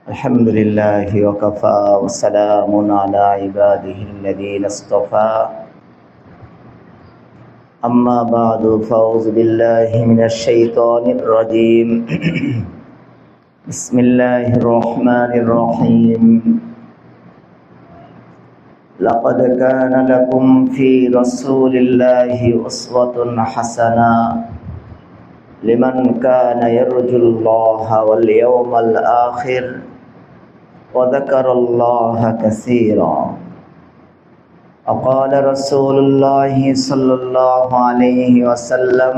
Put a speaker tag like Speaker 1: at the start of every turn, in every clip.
Speaker 1: الحمد لله وكفى وسلام على عباده الذين اصطفى أما بعد فأعوذ بالله من الشيطان الرجيم بسم الله الرحمن الرحيم لقد كان لكم في رسول الله أسوة حسنة لمن كان يرجو الله واليوم الآخر وذكر الله كثيرا وقال رسول الله صلى الله عليه وسلم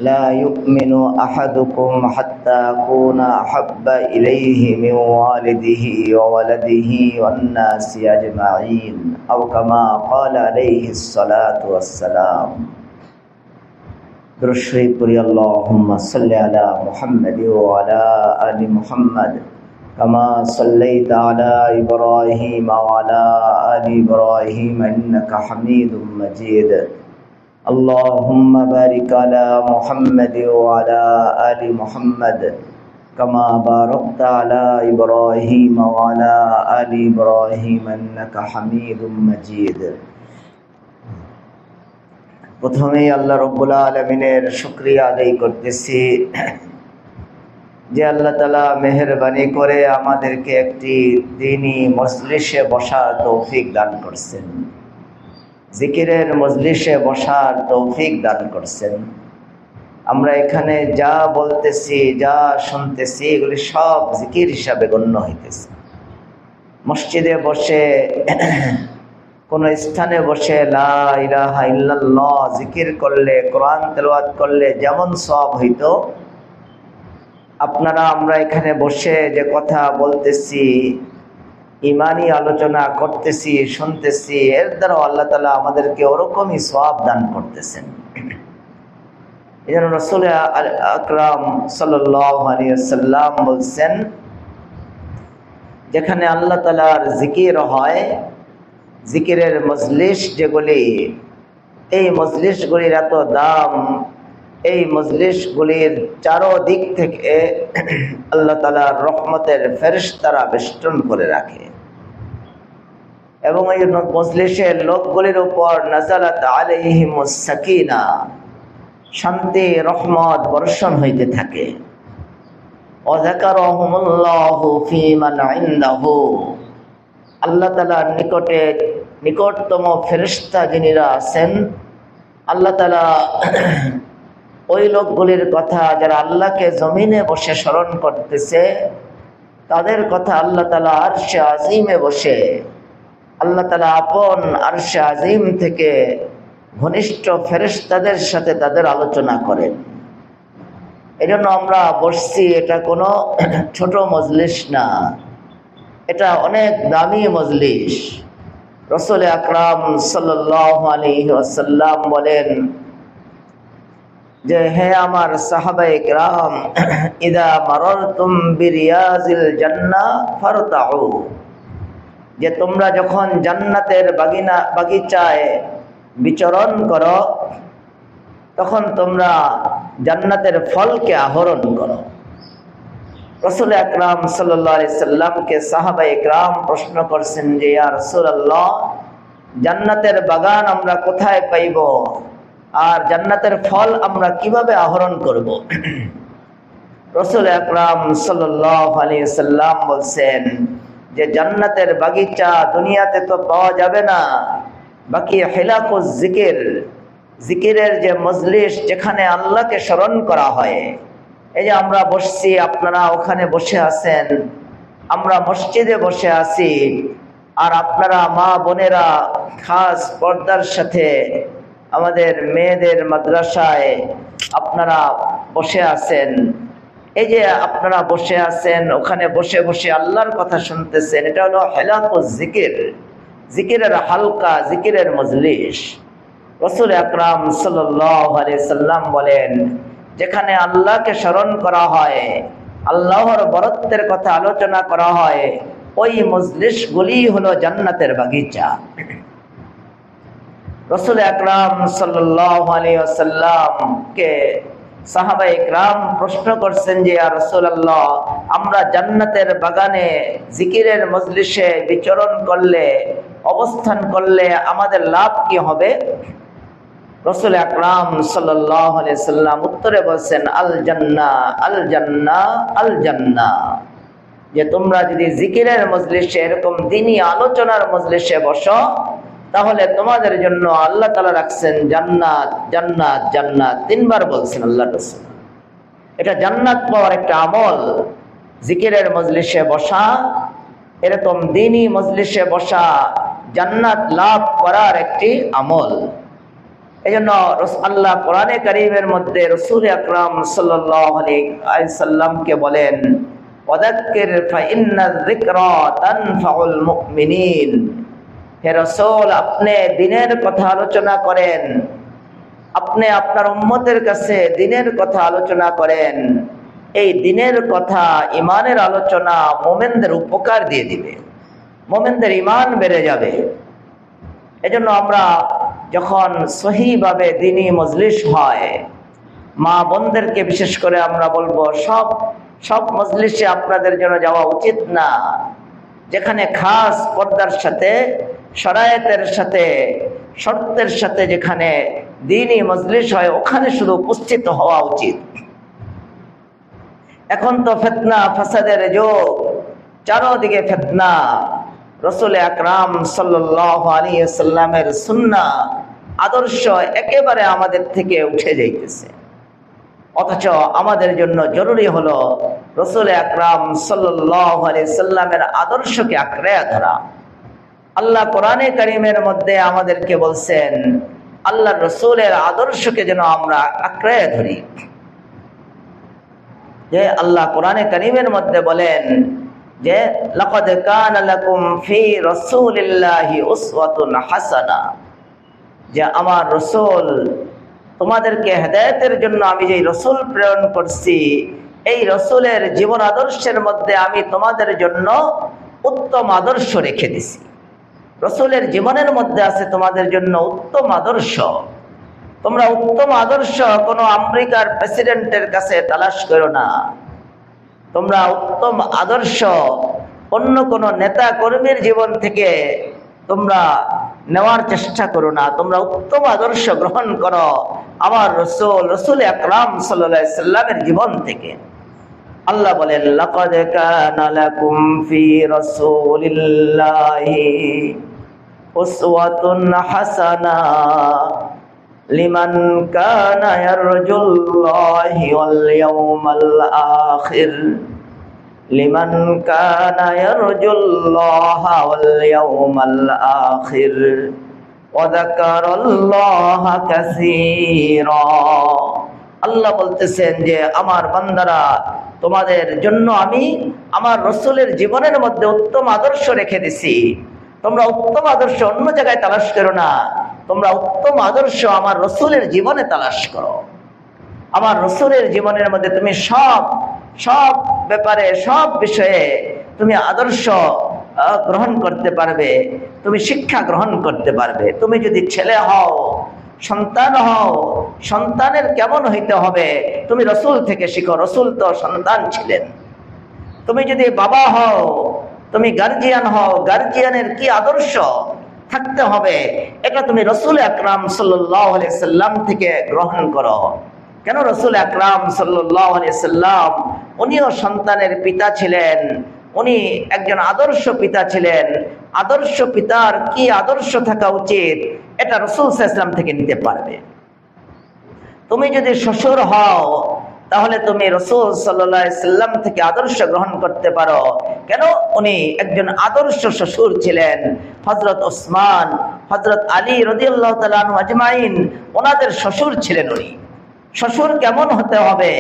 Speaker 1: لا يؤمن أحدكم حتى أكون أحب إليه من والده وولده والناس أجمعين أو كما قال عليه الصلاة والسلام درشري قري اللهم صل على محمد وعلى آل محمد كما صليت على إبراهيم وعلى آل إبراهيم إنك حميد مجيد اللهم بارك على محمد وعلى آل محمد كما باركت على إبراهيم وعلى آل إبراهيم إنك حميد مجيد প্রথমেই আল্লাহ রব্বুল আলামিনের শুকরিয়া আদায় করতেছি যে আল্লাহ তাআলা মেহেরবানি করে আমাদেরকে একটি দ্বীনি মজলিসে বসার তৌফিক দান করছেন, জিকিরের মজলিসে বসার তৌফিক দান করছেন। আমরা এখানে যা বলতেছি, যা শুনতেছি, এগুলি সব জিকির হিসাবে গণ্য হইতেছে। মসজিদে বসে, কোন স্থানে বসে লা ইলাহা ইল্লাল্লাহ জিকির করলে, কোরআন তেলাওয়াত করলে যেমন সওয়াব হইতো, আপনারা আমরা এখানে বসে যে কথা বলতেছি, ইমানি আলোচনা করতেছি, শুনতেছি, এর দ্বারা আল্লাহ তাআলা আমাদেরকে ওরকমই সওয়াব দান করতেছেন। এই জন্য রাসূল আকরাম সাল্লাল্লাহু আলাইহি ওয়াসাল্লাম বলছেন, যেখানে আল্লাহ তাআলার জিকির হয়, জিকিরের মজলিস যেগুলি, এই মজলিসগুলির এত দাম, এই মজলিসগুলির চারদিক থেকে আল্লাহ তাআলার রহমতের ফেরেশতারা বেষ্টন করে রাখে এবং এই মজলিসের লোকগুলির উপর নাযালাত আলাইহিমুস সাকিনা, শান্তি রহমত বর্ষণ হইতে থাকে। ওয়া যাকারাহুমুল্লাহু ফী মান ইনদাহু, আল্লাহ তাআলার নিকটতম ফেরেশতা যিনিরা আছেন, আল্লাহ তাআলা ওই লোকগুলির কথা যারা আল্লাহকে জমিনে বসে স্মরণ করতেছে, তাদের কথা আল্লাহ তাআলা আরশে আজিমে বসে, আল্লাহ তাআলা আপন আরশে আজিম থেকে ঘনিষ্ঠ ফেরেশতাদের সাথে তাদের আলোচনা করেন। এই জন্য আমরা বসছি, এটা কোনো ছোট মজলিস না, এটা অনেক দামি মজলিস। রাসূল আকরাম সাল্লাল্লাহু আলাইহি ওয়াসাল্লাম বলেন যে, হে আমার সাহাবায়ে কেরাম, ইদা মারারতুম বিরিয়াজিল জান্নাহ ফারতাউ, যে তোমরা যখন জান্নাতের বাগিচায় বিচরণ করো, তখন তোমরা জান্নাতের ফলকে আহরণ করো। রাসূল আকরাম সাল্লাল্লাহু আলাইহি সাল্লামকে সাহাবায়ে কেরাম প্রশ্ন করছেন যে, ইয়া রাসূলুল্লাহ, জান্নাতের বাগান আমরা কোথায় পাইব আর জান্নাতের ফল আমরা কিভাবে আহরণ করব? রাসূল আকরাম সাল্লাল্লাহু আলাইহি সাল্লাম বলছেন যে, জান্নাতের বাগিচা দুনিয়াতে তো পাওয়া যাবে না, বাকি হিলাকুজ জিকির, জিকিরের যে মজলিস, যেখানে আল্লাহকে স্মরণ করা হয়, এই যে আমরা বসছি, আপনারা ওখানে বসে আছেন, আমরা মসজিদে বসে আছি, আর আপনারা মা বোনেরা খাস পর্দার সাথে আমাদের মেয়েদের মাদ্রাসায় আপনারা বসে আছেন। এই যে আপনারা বসে আছেন, ওখানে বসে বসে আল্লাহর কথা শুনতেছেন, এটা হলো হিলাকুজ জিকির, জিকিরের হালকা, জিকিরের মজলিস। রাসূল আকরাম সাল্লাল্লাহু আলাইহি সাল্লাম বলেন, যেখানে আল্লাহকে স্মরণ করা হয়, আল্লাহর বরত্বের কথা আলোচনা করা হয়, ওই মজলিসগুলি হলো জান্নাতের বাগিচা। রাসূল আকরাম সাল্লাল্লাহু আলাইহি ওয়াসাল্লামকে সাহাবায়ে ইকরাম প্রশ্ন করছেন যে ইয়া রাসূলুল্লাহ, আমরা জান্নাতের বাগানে জিকিরের মজলিসে বিচরণ করলে, অবস্থান করলে আমাদের লাভ কি হবে? রাসূল আকরাম সাল্লাল্লাহু আলাইহি সাল্লাম উত্তরে বলছেন আল জান্নাহ, আল জান্নাহ, আল জান্নাহ। যে তোমরা যদি জিকিরের মজলিসে, এরকম দ্বীনি আলোচনার মজলিসে বসো, তাহলে তোমাদের জন্য আল্লাহ তাআলা রাখছেন জান্নাত, জান্নাত, জান্নাত। তিনবার বলছেন আল্লাহ রাসূল। এটা জান্নাত পাওয়ার একটা আমল। জিকিরের মজলিসে বসা, এরকম দ্বীনি মজলিসে বসা জান্নাত লাভ করার একটি আমল। এজন্য আল্লাহ কোরআনে কারীমের মধ্যে রাসূল আকরাম সাল্লাল্লাহু আলাইহি সাল্লামকে বলেন ওয়াদাক্কির ফাইন্নায যিকরা তানফাউল মুমিনিন। হে রাসূল, আপনি দ্বীনের কথা আলোচনা করেন, আপনি আপনার উম্মতের কাছে দ্বীনের কথা আলোচনা করেন। এই দ্বীনের কথা, ঈমানের আলোচনা মুমিনদের উপকার দিয়ে দিবে, মুমিনদের ঈমান বেড়ে যাবে। এজন্য আমরা যখন সহিভাবে দ্বীনি মজলিস হয়, মা বোনদেরকে বিশেষ করে আমরা বলবো, সব মজলিসে আপনাদের জন্য যাওয়া উচিত না। যেখানে খাস পর্দার সাথে, শরায়েতের সাথে, শর্তের সাথে যেখানে দ্বীনি মজলিস হয়, ওখানে শুধু উপস্থিত হওয়া উচিত। এখন তো ফিতনা ফাসাদের যুগ, চারদিকে ফিতনা। রাসূল আকরাম সাল্লাল্লাহু আলাইহি সাল্লামের সুন্নাহ, আদর্শ একেবারে আমাদের থেকে উঠে যাইতেছে। অথচ আমাদের জন্য জরুরি হলো রাসূল আকরাম সাল্লাল্লাহু আলাইহি সাল্লামের আদর্শকে আঁকড়ে ধরা। আল্লাহ কোরআনে কারীমের মধ্যে আমাদেরকে বলছেন আল্লাহর রাসূলের আদর্শকে যেন আমরা আঁকড়ে ধরি। যে আল্লাহ কোরআনে কারীমের মধ্যে বলেন যে লাকাদ কানা লাকুম ফি রাসূলিল্লাহি উসওয়াতুন হাসানাহ, যে আমার রাসূল, তোমাদেরকে হেদায়েতের জন্য আমি যেই রাসূল প্রেরণ করছি, এই রাসূলের জীবন আদর্শের মধ্যে আমি তোমাদের জন্য উত্তম আদর্শ রেখে দিছি। রাসূলের জীবনের মধ্যে আছে তোমাদের জন্য উত্তম আদর্শ। তোমরা উত্তম আদর্শ কোনো আমেরিকার প্রেসিডেন্টের কাছে তালাশ করো না। তোমরা উত্তম আদর্শ অন্য কোনো নেতা কর্মীর জীবন থেকে তোমরা নেওয়ার চেষ্টা করো না। তোমরা উত্তম আদর্শ গ্রহণ করো আমার রাসূল আকরাম সাল্লাল্লাহু আলাইহি সাল্লামের জীবন থেকে। আল্লাহ বলেন লাকাদ কানা লাকুম ফি রাসূলিল্লাহি উসওয়াতুন হাসানাহ লিমান কানা ইয়ারজুল্লাহি ওয়াল ইয়াউমাল আখির, লিমান কানা ইয়ারজুল্লাহা ওয়াল ইয়াউমাল আখির ওয়া যাকারাল্লাহা কাসীরা। আল্লাহ বলতেছেন যে আমার বান্দারা, তোমাদের জন্য আমি আমার রাসূলের জীবনের মধ্যে উত্তম আদর্শ রেখে দিছি। তোমরা উত্তম আদর্শ অন্য জায়গায় তালাশ করো না, তোমরা উত্তম আদর্শ আমার রাসূলের জীবনে তালাশ করো। আমার রাসূলের জীবনের মধ্যে তুমি সব ব্যাপারে, সব বিষয়ে তুমি আদর্শ গ্রহণ করতে পারবে, তুমি শিক্ষা গ্রহণ করতে পারবে। তুমি যদি ছেলে হও, সন্তান হও, সন্তানের কেমন হইতে হবে তুমি রাসূল থেকে শিখো। রাসূল তো সন্তান ছিলেন। তুমি যদি বাবা হও, তুমি গার্জিয়ান হও, গার্জিয়ানের কি আদর্শ থাকতে হবে এটা তুমি রাসূল আকরাম সাল্লাল্লাহু আলাইহি সাল্লাম থেকে গ্রহণ করো। কেন রাসূল আকরাম সাল্লাল্লাহু আলাইহি সাল্লাম উনিও সন্তানের পিতা ছিলেন, উনি একজন আদর্শ পিতা ছিলেন। আদর্শ পিতার কি আদর্শ থাকা উচিত এটা রাসূল সাল্লাল্লাহু আলাইহি সাল্লাম থেকে নিতে পারবে। তুমি যদি শ্বশুর হও, তাহলে তুমি রাসূল সাল্লাল্লাহু আলাইহি সাল্লাম থেকে আদর্শ গ্রহণ করতে পারো। কেন? উনি একজন আদর্শ শ্বশুর ছিলেন। হযরত ওসমান, হযরত আলী রাদিয়াল্লাহু তাআলা আনহু আজমাইন ওনাদের শ্বশুর ছিলেন উনি। শ্বশুর কেমন হতে হবে,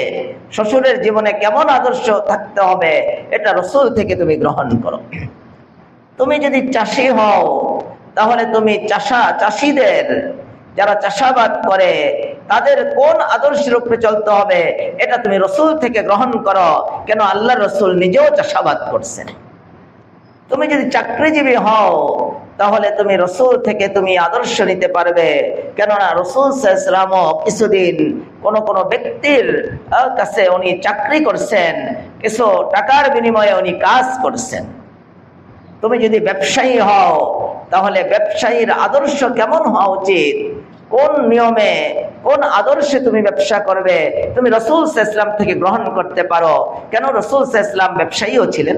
Speaker 1: শ্বশুরের জীবনে কেমন আদর্শ থাকতে হবে এটা রাসূল থেকে তুমি গ্রহণ করো। তুমি যদি চাষি হও, তাহলে তুমি চাষিদের, যারা চাষাবাদ করে তাদের কোন আদর্শের উপরে চলতে হবে এটা তুমি রাসূল থেকে গ্রহণ করো। কেন? আল্লাহর রাসূল নিজেও চাষাবাদ করছেন। তুমি যদি চাকরিজীবী হও, তাহলে তুমি রসুল থেকে তুমি আদর্শ নিতে পারবে। কেননা রসুল সাল্লাল্লাহু আলাইহি ওয়াসাল্লামও কিছুদিন কোন ব্যক্তির কাছে উনি চাকরি করছেন, কিছু টাকার বিনিময়ে উনি কাজ করছেন। তুমি যদি ব্যবসায়ী হও তাহলে ব্যবসায়ীর আদর্শ কেমন হওয়া উচিত, কোন নিয়মে কোন আদর্শে তুমি ব্যবসা করবে, তুমি রসুল সাল্লাল্লাহু আলাইহি ওয়াসাল্লাম থেকে গ্রহণ করতে পারো। কেন রসুল সাল্লাল্লাহু আলাইহি ওয়াসাল্লাম ব্যবসায়ীও ছিলেন।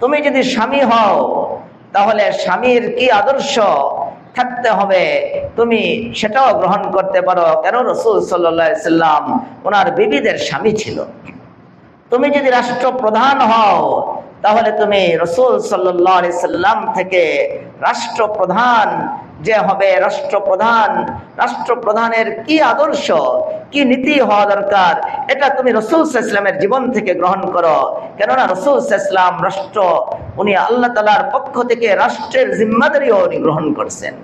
Speaker 1: তুমি যদি স্বামী হও তাহলে স্বামীর কি আদর্শ থাকতে হবে তুমি সেটাও গ্রহণ করতে পারো। কেন রসুল সাল্লাল্লাহু আলাইহি ওয়াসাল্লাম ওনার বিবিদের স্বামী ছিল। তুমি যদি রাষ্ট্রপ্রধান হও তাহলে তুমি রসুল সাল্লাল্লাহু আলাইহি ওয়াসাল্লাম থেকে রাষ্ট্রপ্রধান যে হবে, রাষ্ট্রপ্রধানের কি আদর্শ কি নীতি হওয়া দরকার এটা তুমি রসুল সাল্লাল্লাহু আলাইহি ওয়াসাল্লামের জীবন থেকে গ্রহণ করো। কেননা রসুল সাল্লাল্লাহু আলাইহি ওয়াসাল্লাম রাষ্ট্র উনি আল্লাহ তাআলার পক্ষ থেকে রাষ্ট্রের জিম্মাদারিও উনি গ্রহণ করছেন,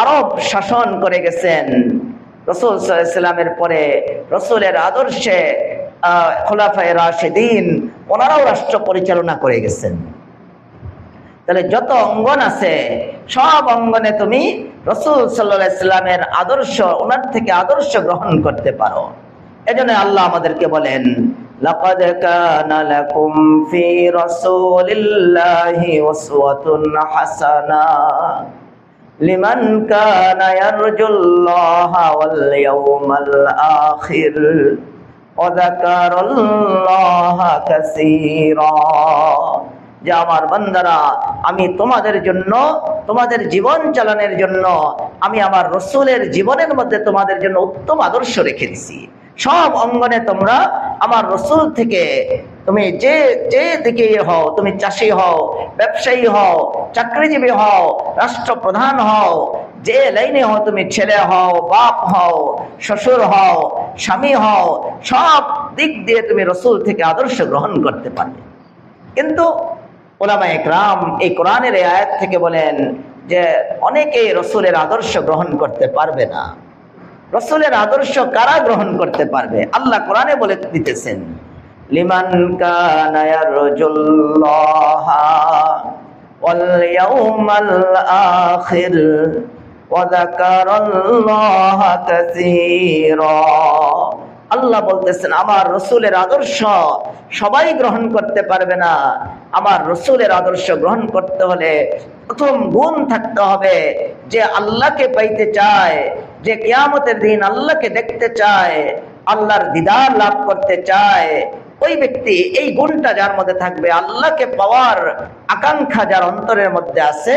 Speaker 1: আরব শাসন করে গেছেন। রসুল সাল্লাল্লাহু আলাইহি ওয়াসাল্লামের পরে রসুলের আদর্শে খোলাফায়ে রাশিদিন ওনারাও রাষ্ট্র পরিচালনা করে গেছেন। তাহলে যত অঙ্গন আছে সব অঙ্গনে তুমি রসুল সাল্লাল্লাহু আলাইহি ওয়াসাল্লামের আদর্শ, ওনার থেকে আদর্শ গ্রহণ করতে পারো। এজন্য আল্লাহ আমাদেরকে বলেন, লাকাদ কানা লাকুম ফি রাসূলিল্লাহি উসওয়াতুন হাসানাহ লিমান কানা ইয়ারজুল্লাহা ওয়াল ইয়াওমাল আখির ওয়া যাকারাল্লাহা কাসীরা। যে আমার বান্দারা, আমি তোমাদের জন্য, তোমাদের জীবন চালানোর জন্য আমি আমার রসুলের জীবনের মধ্যে তোমাদের জন্য উত্তম আদর্শ রেখে দিছি। সব অঙ্গনে তোমরা আমার রসুল থেকে, তুমি যে দিকে হও, তুমি চাষি হও, ব্যবসায়ী হও, চাকরিজীবী হও, রাষ্ট্রপ্রধান হও, যে লাইনে হও, তুমি ছেলে হও, বাপ হও, শ্বশুর হও, স্বামী হও, সব দিক দিয়ে তুমি রসুল থেকে আদর্শ গ্রহণ করতে পারবে। কিন্তু উলামায়ে কেরাম এই কোরআনের এই আয়াত থেকে বলেন যে অনেকেই রসুলের আদর্শ গ্রহণ করতে পারবে না। রসুলের আদর্শ কারা গ্রহণ করতে পারবে? আল্লাহ কোরআনে বলে দিতেছেন, লিমান কানা ইয়ারজুল্লাহা ওয়াল ইয়াউমাল আখির ওয়া যাকারাল্লাহা কাসীরা। আল্লাহ বলতেছেন আমার রসুলের আদর্শ সবাই গ্রহণ করতে পারবে না। আমার রসুলের আদর্শ গ্রহণ করতে হলে প্রথম গুণ থাকতে হবে, যে আল্লাহকে পাইতে চায়, যে কিয়ামতের দিন আল্লাহকে দেখতে চায়, আল্লাহর দিদার লাভ করতে চায়, ওই ব্যক্তি এই গুণটা যার মধ্যে থাকবে, আল্লাহকে পাওয়ার আকাঙ্ক্ষা যার অন্তরের মধ্যে আছে,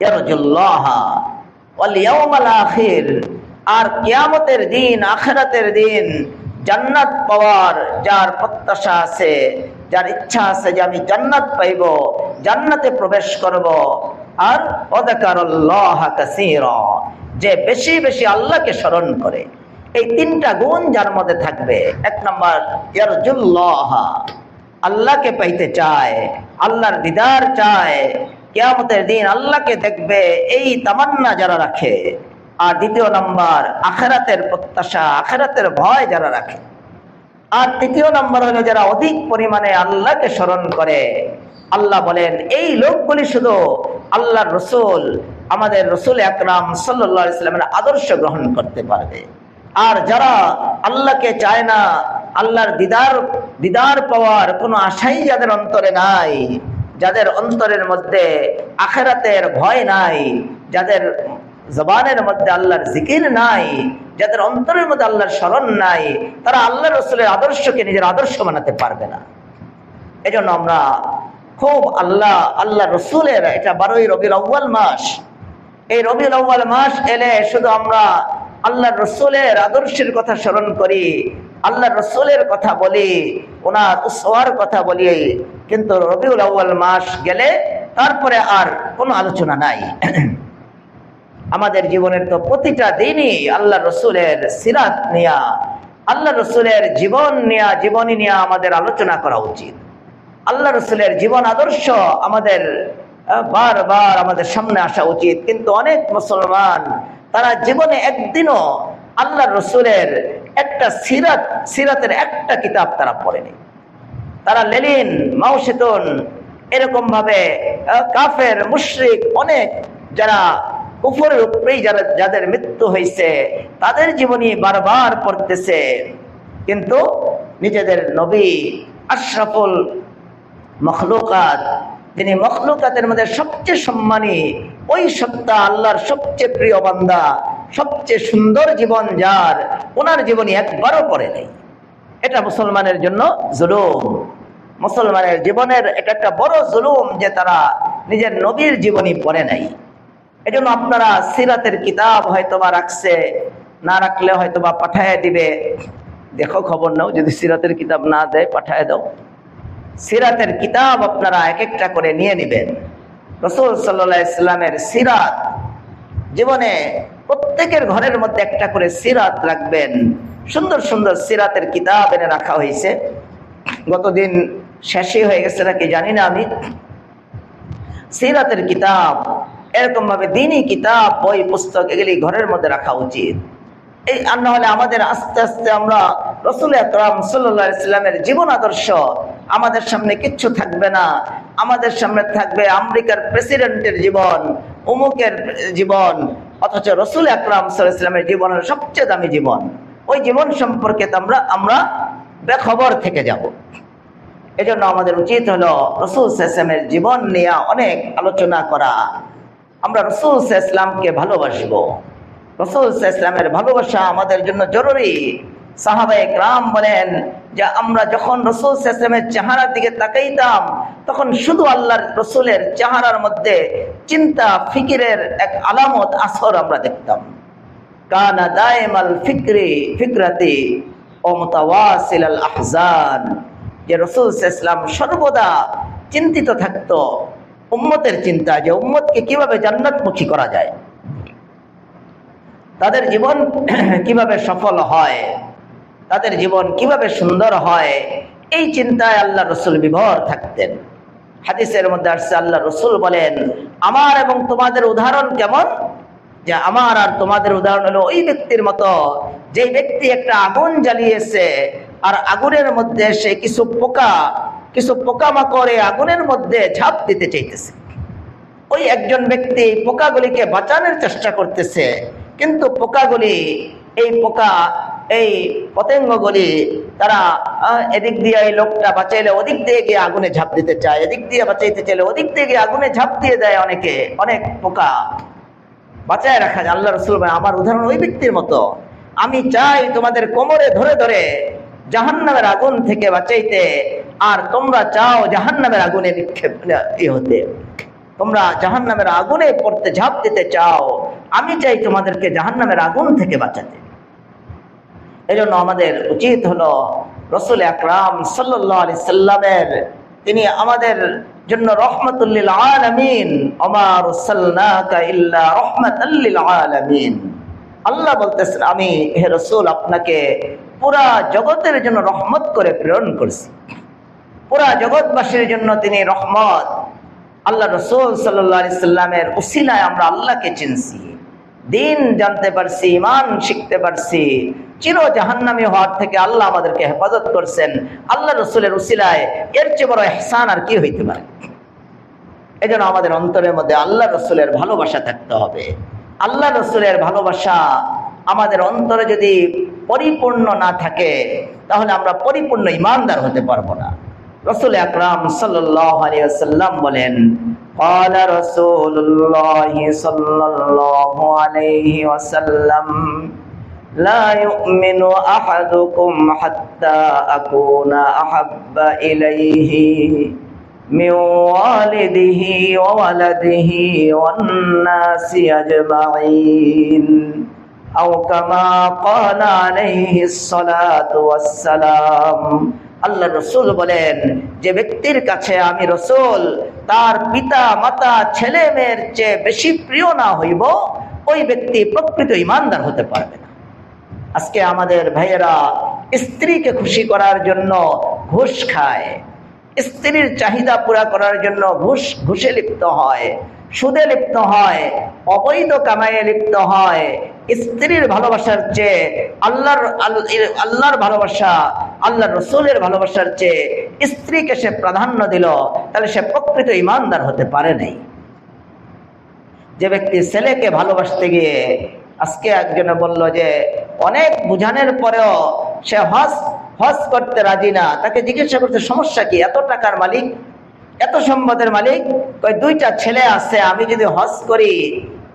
Speaker 1: ইয়ারজুল্লাহা ওয়াল ইয়াউমাল আখির, আর কিয়ামতের দিন, আখিরাতের দিন জান্নাত পাওয়ার যার প্রত্যাশা আছে, যার ইচ্ছা আছে যে আমি জান্নাত পাইব, জান্নাতে প্রবেশ করব, আর ওয়াযাকারাল্লাহা কাসীরা, যে বেশি বেশি আল্লাহকে স্মরণ করে। এই তিনটা গুণ যার মধ্যে থাকবে, এক নাম্বার ইয়ারজুল্লাহা, আল্লাহকে পাইতে চায়, আল্লাহর দিদার চায়, কিয়ামতের দিন আল্লাহকে দেখবে, এই তামান্না যারা রাখে। আর দ্বিতীয় নাম্বার আখিরাতের প্রত্যাশা, আখিরাতের ভয় যারা রাখে। আর তৃতীয় নাম্বার হলো যারা অধিক পরিমাণে আল্লাহকে স্মরণ করে। আল্লাহ বলেন এই লোকগুলি শুধু আল্লাহর রসুল, আমাদের রসুল আকরাম সাল্লাল্লাহু আলাইহি ওয়াসাল্লামের আদর্শ গ্রহণ করতে পারবে। আর যারা আল্লাহকে চায় না, আল্লাহর দিদার পাওয়ার কোনো আশাই যাদের অন্তরে নাই, যাদের অন্তরের মধ্যে আখিরাতের ভয় নাই, যাদের জবানের মধ্যে আল্লাহর জিকির নাই, যাদের অন্তরের মধ্যে আল্লাহর স্মরণ নাই, তারা আল্লাহ রসুলের আদর্শকে নিজের আদর্শ বানাতে পারবে না। এজন্য আমরা খুব আল্লাহ রসুলের, এটা 12ই রবিউল আউয়াল মাস, এই রবিউল আউয়াল মাস এলে শুধু আমরা আল্লাহ রসুলের আদর্শের কথা স্মরণ করি, আল্লাহ রসুলের কথা বলি, ওনার উসওয়ার কথা বলি, কিন্তু রবিউল আউয়াল মাস গেলে তারপরে আর কোনো আলোচনা নাই। আমাদের জীবনের তো প্রতিটা দিনই আল্লাহ রসুলের সিরাত নিয়া, আল্লাহ রসুলের জীবন নিয়া, জীবনী নিয়া আমাদের আলোচনা করা উচিত। আল্লাহ রসুলের জীবন আদর্শ আমাদের বারবার আমাদের সামনে আসা উচিত। কিন্তু অনেক মুসলমান তারা জীবনে একদিনও আল্লাহ রসুলের একটা সিরাতের একটা কিতাব তারা পড়েনি। তারা লেনিন, মাও সেতুন, এরকম ভাবে কাফের মুশরিক অনেক যারা কুফরের উপরেই যাদের মৃত্যু হয়েছে তাদের জীবনী বারবার পড়তেছে, কিন্তু নিজেদের নবী আশরাফুল মখলুকাত, যিনি মখলুকাতের মধ্যে সবচেয়ে সম্মানী, ওই সত্তা আল্লাহর সবচেয়ে প্রিয় বান্দা, সবচেয়ে সুন্দর জীবন যার, ওনার জীবনী একবারও পড়ে নেই। এটা মুসলমানের জন্য জুলুম, মুসলমানের জীবনের এটা একটা বড় জুলুম যে তারা নিজের নবীর জীবনী পড়ে নাই। এজন্য আপনারা সিরাতের কিতাব হয়তোবা রাখছে, না রাখলে হয়তোবা পাঠায় দিবে, দেখো খবর নাও, যদি সিরাতের কিতাব না দেয় পাঠায় দাও। সিরাতের কিতাব আপনারা এক একটা করে নিয়ে নেবেন। রাসূল সাল্লাল্লাহু আলাইহি ওয়াসাল্লামের সিরাত জীবনে প্রত্যেকের ঘরের মধ্যে একটা করে সিরাত রাখবেন। সুন্দর সুন্দর সিরাতের কিতাব এনে রাখা হয়েছে, গতদিন শেষই হয়ে গেছে নাকি জানি না আমি। সিরাতের কিতাব এরকম ভাবে দ্বীনি কিতাব, বই পুস্তক এগুলি ঘরের মধ্যে রাখা উচিত। এই আর না হলে আমাদের আস্তে আস্তে আমরা রাসূল আকরাম সাল্লাল্লাহু আলাইহি ওয়াসাল্লামের জীবন আদর্শ আমাদের সামনে কিচ্ছু থাকবে না। আমাদের সামনে থাকবে আমেরিকার প্রেসিডেন্টের জীবন, অমুকের জীবন, অথচ রাসূল আকরাম সাল্লাল্লাহু আলাইহি ওয়াসাল্লামের জীবনের সবচেয়ে দামি জীবন, ওই জীবন সম্পর্কে আমরা বেখবর থেকে যাব। এজন্য আমাদের উচিত হলো রাসূল সাল্লাল্লাহু আলাইহি ওয়াসাল্লামের জীবন নিয়ে অনেক আলোচনা করা। আমরা রাসূল সাল্লাল্লাহু আলাইহি ওয়াসাল্লামকে ভালোবাসবো, রাসূল সাল্লাল্লাহু আলাইহি ওয়াসাল্লামের ভালোবাসা আমাদের জন্য জরুরি। সাহাবায়ে কেরাম বলেন যে আমরা যখন রাসূল সাল্লাল্লাহু আলাইহি ওয়াসাল্লামের চেহারার দিকে তাকাইতাম তখন শুধু আল্লাহর রাসূলের চেহারার মধ্যে চিন্তা ফিকিরের এক আলামত আসর আমরা দেখতাম। কানা দাইমাল ফিকরাতি ও মুতাওয়াসিলাল আহজান, যে রাসূল সাল্লাল্লাহু আলাইহি ওয়াসাল্লাম সর্বদা চিন্তিত থাকতো উম্মতের চিন্তা, যে উম্মতকে কিভাবে জান্নাতমুখী করা যায়, তাদের জীবন কিভাবে সফল হয়, তাদের জীবন কিভাবে সুন্দর হয়, এই চিন্তায় আল্লাহ রসুল বিভোর থাকতেন। হাদিসের মধ্যে আসছে আল্লাহ রসুল বলেন, আমার এবং তোমাদের উদাহরণ কেমন, যে আমার আর তোমাদের উদাহরণ হলো ওই ব্যক্তির মতো যে ব্যক্তি একটা আগুন জ্বালিয়েছে আর আগুনের মধ্যে সে কিছু পোকামাকড় আগুনের মধ্যে ঝাঁপ দিতে চাইতেছে। ওই একজন ব্যক্তি পোকাগুলিকে বাঁচানোর চেষ্টা করতেছে, কিন্তু এই পতঙ্গগুলি তারা এদিক দিয়ে এই লোকটা বাঁচাইলে ওদিক দিয়ে গিয়ে আগুনে ঝাঁপ দিতে চায়, এদিক দিয়ে বাঁচাইতে চাইলে ওদিক দিয়ে গিয়ে আগুনে ঝাঁপ দিয়ে দেয়। অনেক পোকা বাঁচায় রাখা যায়। আল্লাহ রাসূল বলেন, আমার উদাহরণ ওই ব্যক্তির মতো। আমি চাই তোমাদের কোমরে ধরে ধরে জাহান্নামের আগুন থেকে বাঁচাইতে, আর তোমরা চাও জাহান্নামের আগুনে নিক্ষেপ হতে, তোমরা জাহান্নামের আগুনে পড়তে ঝাঁপ দিতে চাও, আমি চাই তোমাদেরকে জাহান্নামের আগুন থেকে বাঁচাতে। এজন্য আমাদের উচিত হলো রাসূল আকরাম সাল্লাল্লাহু আলাইহি সাল্লামের, তিনি আমাদের জন্য রাহমাতুল লিল আলামিন, ওমা আরসালনাকা ইল্লা রাহমাতাল লিল আলামিন। আল্লাহ বলতেছেন, আমি হে রাসূল আপনাকে পুরা জগতের জন্য রহমত করে প্রেরণ করছি। পুরা জগৎবাসীর জন্য তিনি রহমত। আল্লাহ রাসূল সাল্লাল্লাহু আলাইহি সাল্লামের উসিলায় আমরা আল্লাহকে চিনছি, দিন জানতে পারছি, ঈমান শিখতে পারছি, চির জাহান্নামী হওয়ার থেকে আল্লাহ আমাদেরকে হেফাজত করছেন আল্লাহ রাসূলের উসিলায়। এর চেয়ে বড় ইহসান আর কি হইতে পারে? এজন্য আমাদের অন্তরের মধ্যে আল্লাহ রাসূলের ভালোবাসা থাকতে হবে। আল্লাহ রাসূলের ভালোবাসা আমাদের অন্তরে যদি পরিপূর্ণ না থাকে তাহলে আমরা পরিপূর্ণ ঈমানদার হতে পারবো না। রাসূল আকরাম সাল্লাল্লাহু আলাইহি ওয়াসাল্লাম বলেন, قال رسول الله صلى الله عليه وسلم لا يؤمن أحدكم حتى أكون أحب إليه من والده وولده والناس أجمعين أو كما قال عليه الصلاة والسلام। আল্লাহ রসুল বলেন, যে ব্যক্তির কাছে আমি রসুল তার পিতা মাতা ছেলে মেয়ের চেয়ে বেশি প্রিয় না হইব, ওই ব্যক্তি প্রকৃত ঈমানদার হতে পারবে না। আজকে আমাদের ভাইয়েরা স্ত্রীকে খুশি করার জন্য ঘুষ খায়, স্ত্রীর চাহিদা পুরা করার জন্য ঘুষে লিপ্ত হয়, সুদে লিপ্ত হয়, অবৈধ কামাইয়ে লিপ্ত হয়, স্ত্রীর ভালোবাসার চেয়ে আল্লাহর ভালোবাসা, আল্লাহর রসুলের ভালোবাসার চেয়ে স্ত্রীকে সে প্রাধান্য দিল, তাহলে সে প্রকৃত ঈমানদার হতে পারে নাই। যে ব্যক্তি ছেলেকে ভালোবাসতে গিয়ে, আজকে একজনে বলল যে অনেক বুঝানোর পরেও সে হজ করতে রাজি না, তাকে জিজ্ঞাসা করতে সমস্যা কি, এত টাকার মালিক, এত সম্পদের মালিক, কই 2টা ছেলে আছে, আমি যদি হজ করি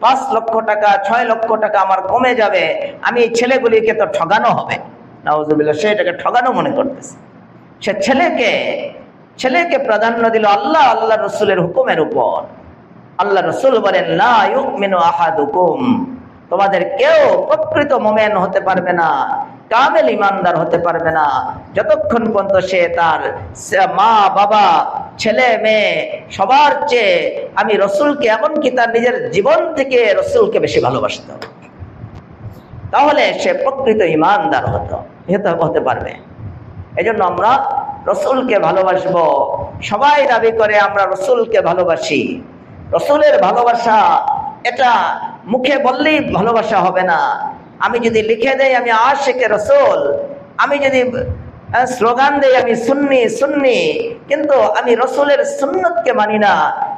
Speaker 1: 5 লক্ষ টাকা 6 লক্ষ টাকা আমার কমে যাবে, আমি এই ছেলেগুলিকে তো ঠগানো হবে। নাউজুবিল্লাহ, সে এটাকে ঠগানো মনে করতেছে। সে ছেলেকে প্রাধান্য দিল আল্লাহ রসুলের হুকুমের উপর। আল্লাহ রসুল বলেন, লা ইউমিনু আহাদুকুম, তোমাদের কেউ প্রকৃত মুমিন হতে পারবে না, কামেল ঈমানদার হতে পারবে না, যতক্ষণ পর্যন্ত সে তার মা বাবা ছেলে মেয়ে সবার চেয়ে আমি রসুলকে, এমনকি তার নিজের জীবন থেকে রসুলকে বেশি ভালোবাসত, তাহলে সে প্রকৃত ঈমানদার হতে পারবে। এজন্য আমরা রসুলকে ভালোবাসবো। সবাই দাবি করে আমরা রসুলকে ভালোবাসি। রসুলের ভালোবাসা এটা মুখে বললেই ভালোবাসা হবে না। আমি যদি লিখে দেই আমি আশিকে রসুল, আমি যদি স্লোগান দেই আমি সুন্নি, কিন্তু আমি রসুলের সুন্নতকে মানি না,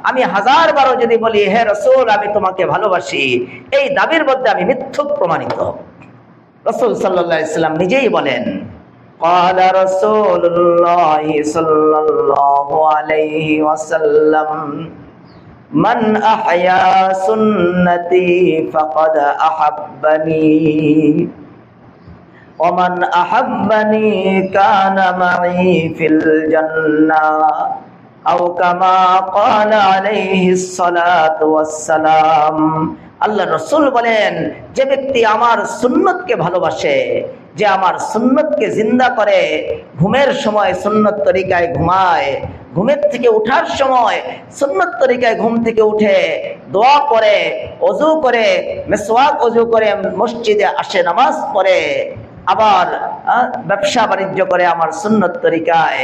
Speaker 1: আমি 1000 বারও যদি বলি হে রসুল আমি তোমাকে ভালোবাসি, এই দাবির মধ্যে আমি মিথ্যুক প্রমাণিত হব। রসুল সাল্লাল্লাহু আলাইহি ওয়াসাল্লাম নিজেই বলেন, قال رسول الله صلى الله عليه وسلم من أحيا سنتي فقد أحبني ومن أحبني كان معي في الجنة أو كما قال عليه الصلاة والسلام। আল্লাহ রসুল বলেন, যে ব্যক্তি আমার সুন্নতকে ভালোবাসে, যে আমার সুন্নতকে জিন্দা করে, ঘুমের সময় সুন্নত তরিকায় ঘুমায়, ঘুমের থেকে উঠার সময় সুন্নত তরিকায় ঘুম থেকে উঠে দোয়া করে, ওযু করে, মিসওয়াক ওযু করে মসজিদে আসে, নামাজ পড়ে, আবার ব্যবসা বাণিজ্য করে আমার সুন্নত তরিকায়,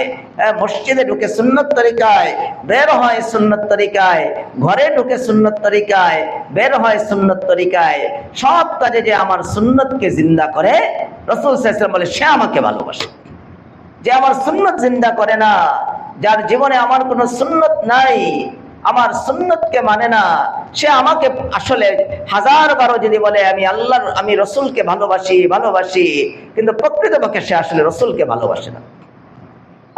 Speaker 1: মসজিদে ঢুকে সুন্নত তরিকায়, বের হয় সুন্নত তরিকায়, ঘরে ঢুকে সুন্নত তরিকায়, বের হয় সুন্নত তরিকায়, সব কাজে যে আমার সুন্নতকে জিন্দা করে, রাসূল সাল্লাল্লাহু আলাইহি ওয়াসাল্লাম বলে সে আমাকে ভালোবাসে। যে আমার সুন্নত জিন্দা করে না, যার জীবনে আমার কোনো সুন্নত নাই, আমার সুন্নতকে মানে না, সে আমাকে আসলে 1000 বারও যদি বলে আমি রসুলকে ভালোবাসি, কিন্তু প্রকৃতপক্ষে সে আসলে রসুলকে ভালোবাসে না।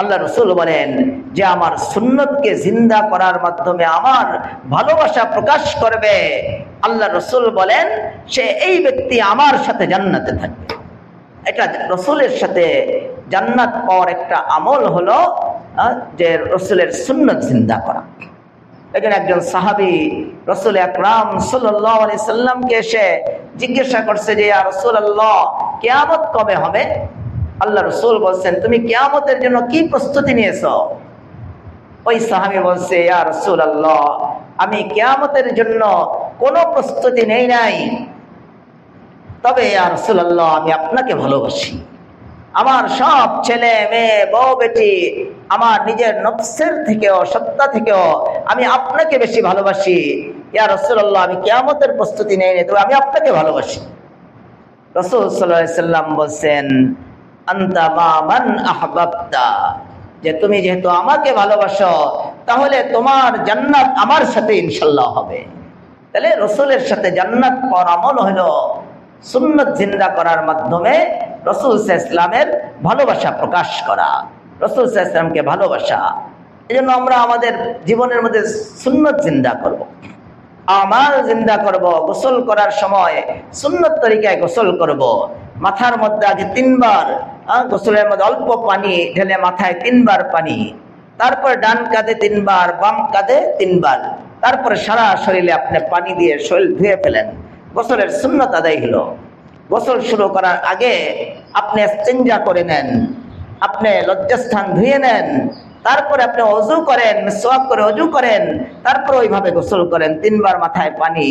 Speaker 1: আল্লাহ রসুল বলেন, যে আমার সুন্নতকে জিন্দা করার মাধ্যমে আমার ভালোবাসা প্রকাশ করবে, আল্লাহ রসুল বলেন সে এই ব্যক্তি আমার সাথে জান্নাতে থাকবে। এটা রসুলের সাথে জান্নাত পাওয়ার একটা আমল হলো যে রসুলের সুন্নত জিন্দা করা। একজন সাহাবী রাসূল আকরাম সাল্লাল্লাহু আলাইহি সাল্লামকে এসে জিজ্ঞাসা করছে যে ইয়া রাসূলুল্লাহ, কিয়ামত কবে হবে? আল্লাহ রাসূল বলছেন, তুমি কিয়ামতের জন্য কি প্রস্তুতি নিয়েছো? ওই সাহাবী বলছে, ইয়া রাসূলুল্লাহ, আমি কিয়ামতের জন্য কোনো প্রস্তুতি নেই নাই, তবে ইয়া রাসূলুল্লাহ আমি আপনাকে ভালোবাসি। আমার সব ছেলে মেয়ে বউ বেটি, আমার নিজের নফসের থেকেও সত্তা থেকেও আমি আপনাকে বেশি ভালোবাসি। ইয়া রাসূলুল্লাহ, আমি কিয়ামতের প্রস্তুতি নেই, তবে আমি আপনাকে ভালোবাসি। রাসূল সাল্লাল্লাহু আলাইহি সাল্লাম বলেন, আনতা মা মান আহবাবতা, যে তুমি যেহেতু আমাকে ভালোবাসো, তাহলে তোমার জান্নাত আমার সাথে ইনশাআল্লাহ হবে। তাহলে রাসূলের সাথে জান্নাত পাওয়ার আমল হলো সুন্নাত জিন্দা করার মাধ্যমে রাসূল সাল্লাল্লাহু আলাইহি ওয়াসাল্লামের ভালোবাসা প্রকাশ করা, রাসূল সাল্লাল্লাহু আলাইহি ওয়াসাল্লামকে ভালোবাসা। এজন্য আমরা আমাদের জীবনের মধ্যে সুন্নাত জিন্দা করব, আমাল জিন্দা করব। গোসল করার সময় সুন্নাত তরিকায় গোসল করব। মাথার মধ্যে আগে 3 বার, গোসলের মধ্যে অল্প পানি ঢেলে মাথায় 3 বার পানি, তারপর ডান কাঁধে 3 বার, বাম কাঁধে 3 বার, তারপরে সারা শরীরে আপনি পানি দিয়ে শরীর ধুয়ে ফেলেন। গোসলের সুন্নাত আদায় হলো। গোসল শুরু করার আগে আপনি ইস্তিনজা করে নেন, আপনি লজ্জাস্থান ধুয়ে নেন, তারপরে আপনি ওযু করেন, মিসওয়াক করে ওযু করেন, তারপরে ওইভাবে গোসল করেন। 3 বার মাথায় পানি,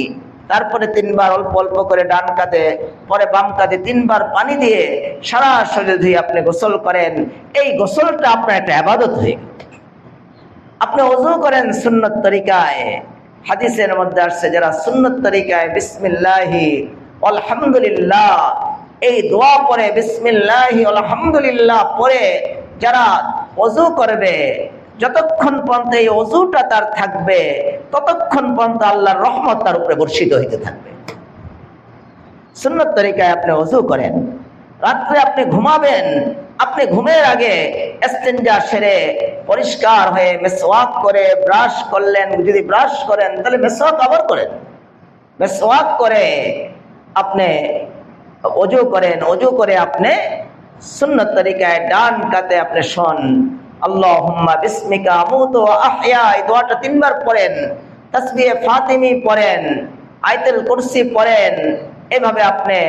Speaker 1: তারপরে 3 বার অল্প অল্প করে ডান কাঁধে, পরে বাম কাঁধে 3 বার পানি দিয়ে সারা শরীর ধুয়ে আপনি গোসল করেন। এই গোসলটা আপনার একটা ইবাদত হয়ে গেল। আপনি ওযু করেন সুন্নত তরিকায়, হাদিসের মধ্যে আসছে যারা সুন্নত তরিকায় বিসমিল্লাহি আলহামদুলিল্লাহ এই দোয়া পড়ে, বিসমিল্লাহি আলহামদুলিল্লাহ পড়ে যারা ওযু করবে, যতক্ষণ পর্যন্ত এই ওযুটা তার থাকবে ততক্ষণ পর্যন্ত আল্লাহর রহমত তার উপরে বর্ষিত হইতে থাকবে। সুন্নত তরিকায় আপনি ওযু করেন, রাত্রে আপনি ঘুমাবেন, আপনি ঘুমের আগে ইস্তিনজা সেরে পরিষ্কার হয়ে মিসওয়াক করে ব্রাশ করলেন, যদি ব্রাশ করেন তাহলে মিসওয়াক আবার করেন, মিসওয়াক করে আপনি ওযু করেন, ওযু করে আপনি সুন্নত তরিকায় ডান কাতে আপনি শোন আল্লাহুম্মা বিসমিকা আমুতু ওয়া আহয়া, এই দোয়াটা 3 বার পড়েন, তাসবিহে ফাতিমি পড়েন, আয়াতুল কুরসি পড়েন। এভাবে আপনি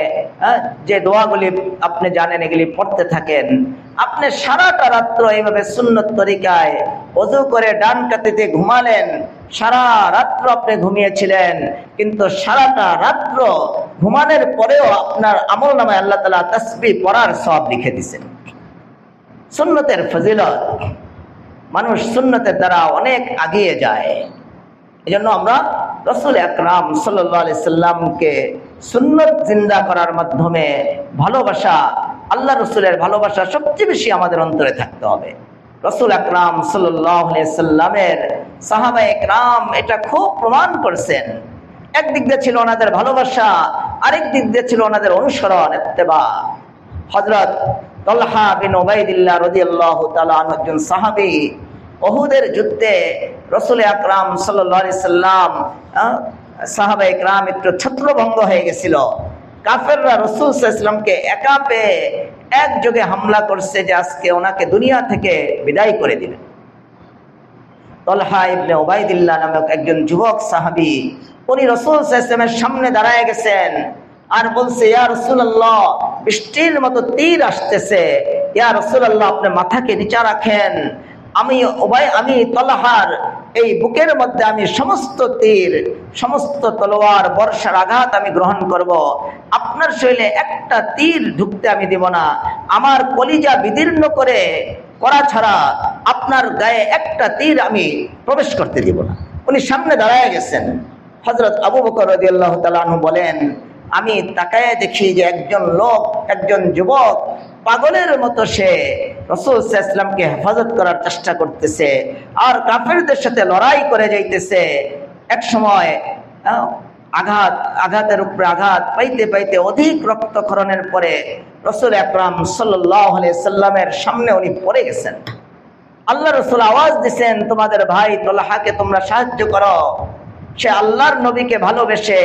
Speaker 1: যে দোয়াগুলি আপনি জানেন এগুলি পড়তে থাকেন। আপনি সারাটা রাত্র এইভাবে সুন্নত তরিকায় ওযু করে ডান কাতিতে ঘুমালেন, সারা রাত্র আপনি ঘুমিয়েছিলেন, কিন্তু সারাটা রাত্র ঘুমানোর পরেও আপনার আমলনামায় আল্লাহ তাআলা তাসবিহ পড়ার সওয়াব লিখে দিয়েছেন। সুন্নতের ফজিলত, মানুষ সুন্নতের দ্বারা অনেক এগিয়ে যায়। এজন্য আমরা রাসূল আকরাম সাল্লাল্লাহু আলাইহি সাল্লামকে সুন্নত জিন্দা করার মাধ্যমে ভালোবাসা, আল্লাহ রসুলের ভালোবাসা সবচেয়ে বেশি আমাদের অন্তরে থাকতে হবে। রাসূল আকরাম সাল্লাল্লাহু আলাইহি সাল্লামের সাহাবায়ে কেরাম এটা খুব প্রমাণ করছেন। একদিক দিয়ে ছিল ওনাদের ভালোবাসা, আরেক দিক দিয়ে ছিল ওনাদের অনুসরণ, ইত্তেবা। হযরত তালহা বিন উবাইদিল্লাহ রাদিয়াল্লাহু তাআলা আনহু একজন সাহাবী, উহুদের যুদ্ধে রাসূল আকরাম সাল্লাল্লাহু আলাইহি সাল্লাম সাহাবায়ে কেরাম একটু ছত্রভঙ্গ হয়ে গেছিল। কাফেররা রাসূল সাল্লাল্লাহু আলাইহি সাল্লামকে একা পেয়ে একযোগে হামলা করছে যে আজকে ওনাকে দুনিয়া থেকে বিদায় করে দিবেন। তালহা ইবনে উবাইদিল্লাহ নামক একজন যুবক সাহাবী, উনি রাসূল সাল্লাল্লাহু আলাইহি সাল্লামের সামনে দাঁড়ায় গেছেন আর বলছে, ইয়া রাসূলুল্লাহ, বৃষ্টির মতো তীর আসতেছে, ইয়া রাসূলুল্লাহ আপনি মাথাকে নিচা রাখেন, আমি তালহার এই বুকের মধ্যে আমি সমস্ত তীর, সমস্ত তলোয়ার বর্ষার আঘাত আমি গ্রহণ করব, আপনার শরীরে একটা তীর ঢুকতে আমি দেব না, আমার কলিজা বিদীর্ণ করা ছাড়া আপনার গায়ে একটা তীর আমি প্রবেশ করতে দেব না। উনি সামনে দাঁড়ায় গেছেন। হযরত আবু বকর রাদিয়াল্লাহু তাআলা আনহু বলেন, আমি তাকায় দেখি যে একজন লোক, একজন যুবক পাগলের মতো সে রাসূল সাল্লাল্লাহু আলাইহি ওয়াসাল্লামকে হেফাজত করার চেষ্টা করতেছে আর কাফেরদের সাথে লড়াই করে যাইতেছে। এক সময় আঘাতের উপরে আঘাত পাইতে পাইতে অধিক রক্তক্ষরণের পরে রাসূল আকরাম সাল্লাল্লাহু আলাইহি সাল্লামের সামনে উনি পড়ে গেছেন। আল্লাহ রাসূল আওয়াজ দিয়েছেন, তোমাদের ভাই তালহাকে তোমরা সাহায্য করো। সে আল্লাহর নবীকে ভালোবেসে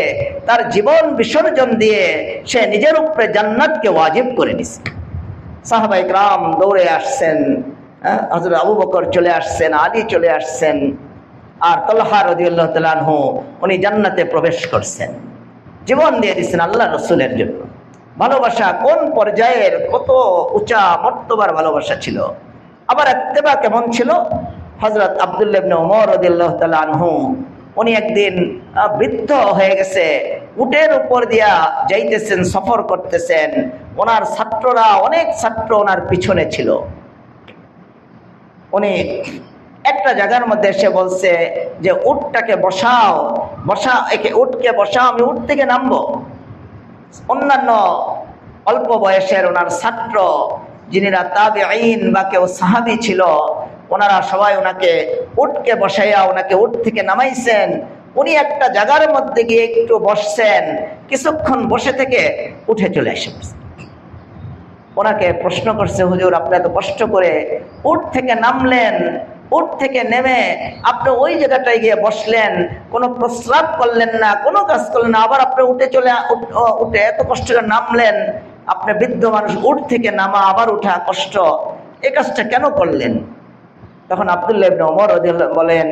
Speaker 1: তার জীবন বিসর্জন দিয়ে সে নিজের উপরে জান্নাতকে ওয়াজিব করে নিছে। সাহাবায়ে কেরাম দৌড়ে আসছেন, হযরত আবু বকর চলে আসছেন, আলী চলে আসছেন, আর তালহা রাদিয়াল্লাহু তাআলা আনহু উনি জান্নাতে প্রবেশ করছেন, জীবন দিয়ে দিচ্ছেন আল্লাহ রসুলের জন্য। ভালোবাসা কোন পর্যায়ের, কত উঁচা মর্তবার ভালোবাসা ছিল। আবার ইত্তেবা কেমন ছিল। হযরত আব্দুল্লাহ ইবনে ওমর রাদিয়াল্লাহু তাআলা আনহু উনি একদিন বৃদ্ধ হয়ে গেছে, উটের উপর দিয়া যাইতেছেন, সফর করতেছেন, ওনার ছাত্ররা, অনেক ছাত্র ওনার পিছনে ছিল। উনি একটা জায়গার মধ্যে এসে বলছে যে উটটাকে বসাও, উটকে বসাও, আমি উট থেকে নামবো। অন্যান্য অল্প বয়সের ওনার ছাত্র, যিনিরা তাবেঈন বা কেউ সাহাবী ছিল, ওনারা সবাই ওনাকে উটকে বসাইয়া ওনাকে উট থেকে নামাইছেন। উনি একটা জায়গার মধ্যে গিয়ে একটু বসছেন, কিছুক্ষণ বসে থেকে উঠে চলে এসেছেন। ওনাকে প্রশ্ন করছে, হুজুর আপনি এত কষ্ট করে উট থেকে নামলেন, উট থেকে নেমে আপনি ওই জায়গাটায় গিয়ে বসলেন, কোনো প্রস্রাব করলেন না, কোনো কাজ করলেন না, আবার আপনি উঠে এত কষ্ট করে নামলেন, আপনি বৃদ্ধ মানুষ, উট থেকে নামা আবার উঠা কষ্ট, এই কাজটা কেন করলেন? তখন আব্দুল্লাহ ইবনে ওমর রাদিয়াল্লাহু বলেন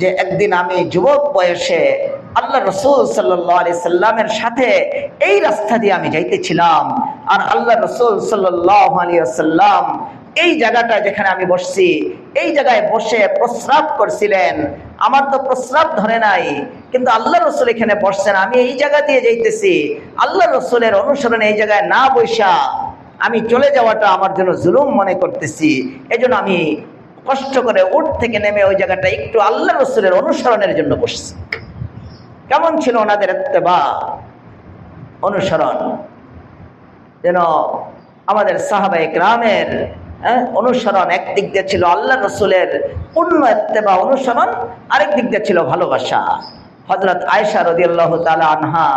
Speaker 1: যে একদিন আমি যুবক বয়সে আল্লাহ রাসূল সাল্লাল্লাহু আলাইহি সাল্লামের সাথে এই রাস্তা দিয়ে আমি যাইতেছিলাম, আর আল্লাহ রাসূল সাল্লাল্লাহু আলাইহি ওয়াসাল্লাম এই জায়গাটা যেখানে আমি বসছি, এই জায়গায় বসে প্রস্রাব করছিলেন। আমার তো প্রস্রাব ধরে নাই, কিন্তু আল্লাহ রাসূল এখানে বসছেন, আমি এই জায়গা দিয়ে যাইতেছি, আল্লাহ রাসূলের অনুসরণে এই জায়গায় না বসা আমি চলে যাওয়াটা আমার জন্য জুলুম মনে করতেছি। এজন্য আমি কষ্ট করে উট থেকে নেমে ওই জায়গাটা একটু আল্লাহ রসুলের অনুসরণের জন্য বসছি। কেমন ছিল ওনাদের ইত্তেবা, অনুসরণ। যেন আমাদের সাহাবায়ে কেরামের অনুসরণ একদিক দিয়ে ছিল আল্লাহ রসুলের পূর্ণ ইত্তেবা অনুসরণ, আরেক দিক দিয়ে ছিল ভালোবাসা। হযরত আয়েশা রাদিয়াল্লাহু তাআলা আনহা,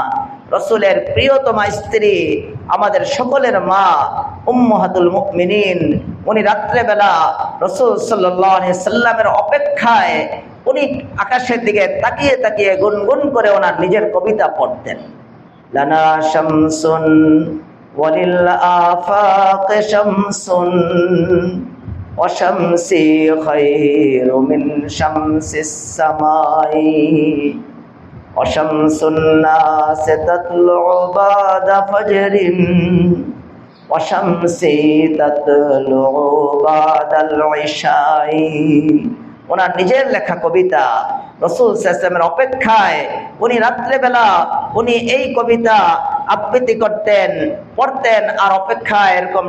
Speaker 1: রসুলের প্রিয়তমা স্ত্রী, আমাদের সকলের মা, উম্মাহাতুল মুমিনিন, উনি রাত্রেবেলা রসুল সাল্লাল্লাহু আলাইহি সাল্লামের অপেক্ষায় উনি আকাশের দিকে তাকিয়ে তাকিয়ে গুনগুন করে ওনার নিজের কবিতা পড়তেন। লানা শামসুন ওয়ালিল আফাক শামসুন ওয়া শামসি খায়রু মিন শামসিস সামাই ওয়া শামসুন নাস তাতলু বাদা ফাজরিন ওয়া শামসি তাতলু বাদাল ইশাই। ওনার নিজের লেখা কবিতা, রাসূল সাল্লাল্লাহু আলাইহি ওয়াসাল্লামের অপেক্ষায় উনি রাত্রেবেলা উনি এই কবিতা আবৃত্তি করতেন, পড়তেন, আর অপেক্ষায় এরকম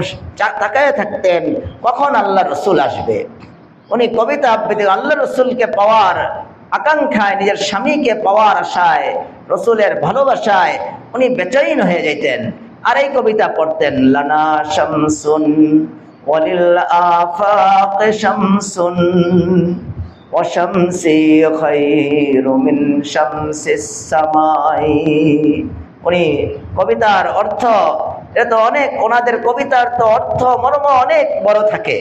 Speaker 1: তাকায় থাকতেন কখন আল্লাহ রসুল আসবে। উনি কবিতা আবৃত্তি আল্লাহ রসুলকে পাওয়ার আকাঙ্ক্ষায়, নিজের স্বামীকে পাওয়ার আশায়, রসুলের ভালোবাসায় উনি বেচৈন হয়ে যেতেন আর এই কবিতা পড়তেন। লানা শামসুন ওয়ালিল আফাক শামসুন ওয়া শামসি খায়রু মিন শামসিস সামাই। উনি কবিতার অর্থ, এটা তো অনেক, ওনাদের কবিতার তো অর্থ মর্ম অনেক বড় থাকে,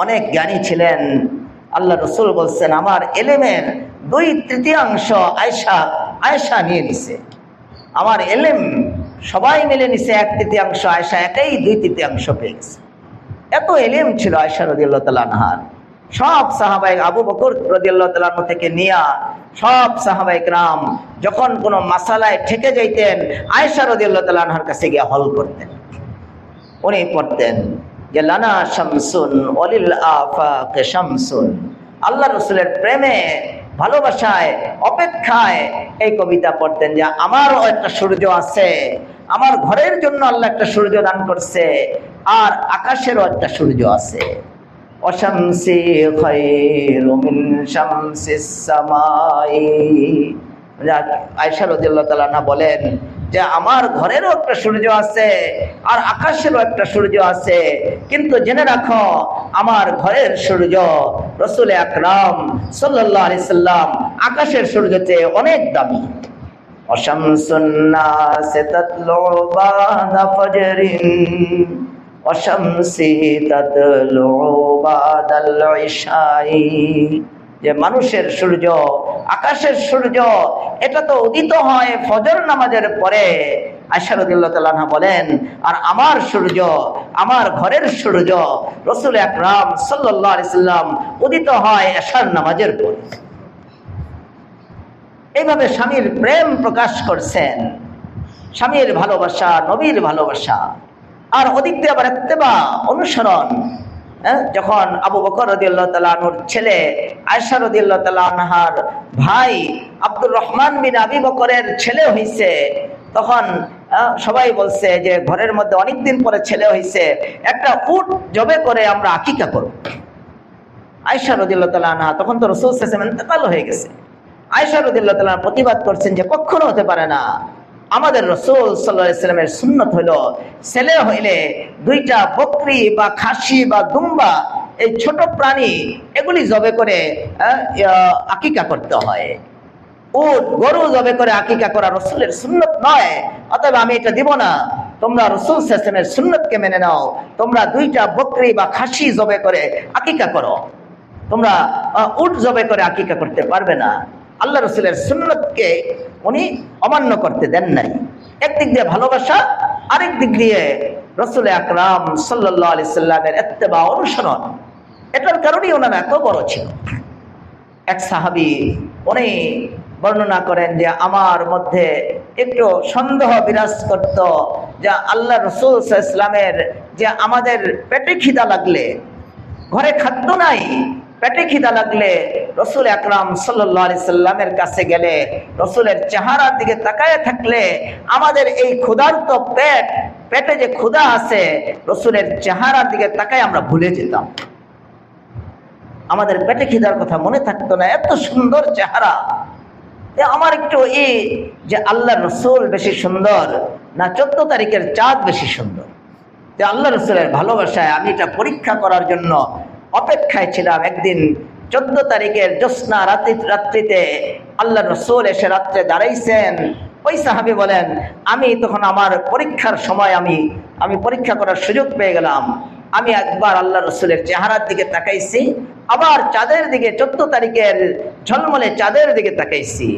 Speaker 1: অনেক জ্ঞানী ছিলেন। আল্লাহ রসুল বলছেন, আমার এলেমের 2/3 আয়েশা নিয়ে নিছে। আমার এলেম সবাই মিলে নিছে 1/3, আয়েশা একাই 2/3 পেয়ে গেছে। এত এলেম ছিল আয়েশা রাদিয়াল্লাহু তাআলা আনহার। সব সাহাবায়ে, আবু বকর রাদিয়াল্লাহু তাআলা আনহু থেকে নিয়া সব সাহাবায়ে কেরাম যখন কোনো মাসালায় ঠেকে যাইতেন, আয়েশা রাদিয়াল্লাহু তাআলা আনহার কাছে গিয়ে হল করতেন। উনি পড়তেন যে লানা শামসুন ওয়ালিল আফাক শামসুন, আল্লাহ রসুলের প্রেমে, ভালোবাসায়, অপেক্ষায় এই কবিতা পড়তেন যে আমারও একটা সূর্য আছে, আমার ঘরের জন্য আল্লাহ একটা সূর্য দান করছে, আর আকাশেরও একটা সূর্য আছে। ওয়াশামসি খায়রু মিন শামসিস সামাই। আয়েশা রাদিয়াল্লাহু তাআলা আনহা বলেন যে আমার ঘরেরও একটা সূর্য আছে আর আকাশেরও একটা সূর্য আছে, কিন্তু জেনে রাখো আমার ঘরের সূর্য রাসূল আকরাম সাল্লাল্লাহু আলাইহি সাল্লাম আকাশের সূর্য চেয়ে অনেক দামি। ওয়াশামসুন নাস তাতলু বাদা ফাজরিন ওয়া শামসি তাতলু বাদাল ইশাই। যে মানুষের সূর্য, আকাশের সূর্য, এটা তো উদিত হয় ফজর নামাজের পরে। আয়েশা রাদিয়াল্লাহু তাআলা আনহা বলেন, আর আমার সূর্য, আমার ঘরের সূর্য রাসূল আকরাম সাল্লাল্লাহু আলাইহি সাল্লাম উদিত হয় এশার নামাজের পরে। এইভাবে স্বামীর প্রেম প্রকাশ করছেন, স্বামীর ভালোবাসা, নবীর ভালোবাসা, আর ওদিক দিয়ে আবার ইত্তেবা, অনুসরণ। যখন আবু বকর রাদিয়াল্লাহু তাআলা আনহুর ছেলে আয়েশা রাদিয়াল্লাহু তাআলা আনহার ভাই আব্দুর রহমান বিন আবি বকরের ছেলে হইছে, তখন সবাই বলছে যে ঘরের মধ্যে অনেকদিন পরে ছেলে হইছে, একটা উট জবে করে আমরা আকিকা করব। আয়েশা রাদিয়াল্লাহু তাআলা আনহা, তখন তো রাসূল সাল্লাল্লাহু আলাইহি ওয়াসাল্লাম ইন্তেকাল হয়ে গেছে। আয়েশা রাদিয়াল্লাহু তাআলা প্রতিবাদ করছেন যে কখনো হতে পারে না, আমাদের রাসূল সাল্লাল্লাহু আলাইহি ওয়াসাল্লামের সুন্নাত হলো ছেলে হইলে 2টা বকরি বা খাসি বা দুম্বা, এই ছোট প্রাণী, এগুলি জবে করে আকিকা করতে হয়। উট, গরু জবে করে আকিকা করা রাসূলের সুন্নাত নয়, অতএব আমি এটা দিব না। তোমরা রাসূল সাল্লাল্লাহু আলাইহি ওয়াসাল্লামের সুন্নাতকে মেনে নাও, তোমরা 2টা বকরি বা খাসি জবে করে আকিকা করো, তোমরা উট জবে করে আকিকা করতে পারবে না। আল্লাহ রসুলের সুন্নতকে উনি অমান্য করতে দেন নাই। একদিক দিয়ে ভালোবাসা, আরেক দিক দিয়ে রাসূল আকরাম সাল্লাল্লাহু আলাইহি সাল্লামের ইত্তেবা, অনুসরণ। এটার কারণেই ওনারা এত বড় ছিল। এক সাহাবী উনি বর্ণনা করেন যে আমার মধ্যে একটু সন্দেহ বিরাজ করত যে আল্লাহ রাসূল সাল্লাল্লাহু আলাইহি সাল্লামের, যে আমাদের পেটে খিদা লাগলে, ঘরে খাদ্য নাই, পেটে খিদা লাগলে রাসূল আকরাম সাল্লাল্লাহু আলাইহি সাল্লামের কাছে গেলে, রাসূলের চেহারার দিকে তাকায় থাকলে আমাদের এই ক্ষুধার্ত পেটে যে ক্ষুধা আছে, রাসূলের চেহারার দিকে তাকায় আমরা ভুলে যেতাম। আমাদের পেটে খিদার কথা মনে থাকতো না, এত সুন্দর চেহারা। আমার একটু এই যে আল্লাহ রসুল বেশি সুন্দর না 14 তারিখের চাঁদ বেশি সুন্দর, যে আল্লাহ রসুলের ভালোবাসায় আমি এটা পরীক্ষা করার জন্য অপেক্ষায় ছিলাম। একদিন 14 তারিখের জ্যোৎস্না রাত্রিতে আল্লাহ রসুল এসে রাত্রে দাঁড়াইছেন। ওই সাহাবী বলেন, আমি তখন আমার পরীক্ষার সময় আমি পরীক্ষা করার সুযোগ পেয়ে গেলাম। আমি একবার আল্লাহ রসুলের চেহারার দিকে তাকাইছি, আবার চাঁদের দিকে 14 তারিখের ঝলমলে চাঁদের দিকে তাকাইছি,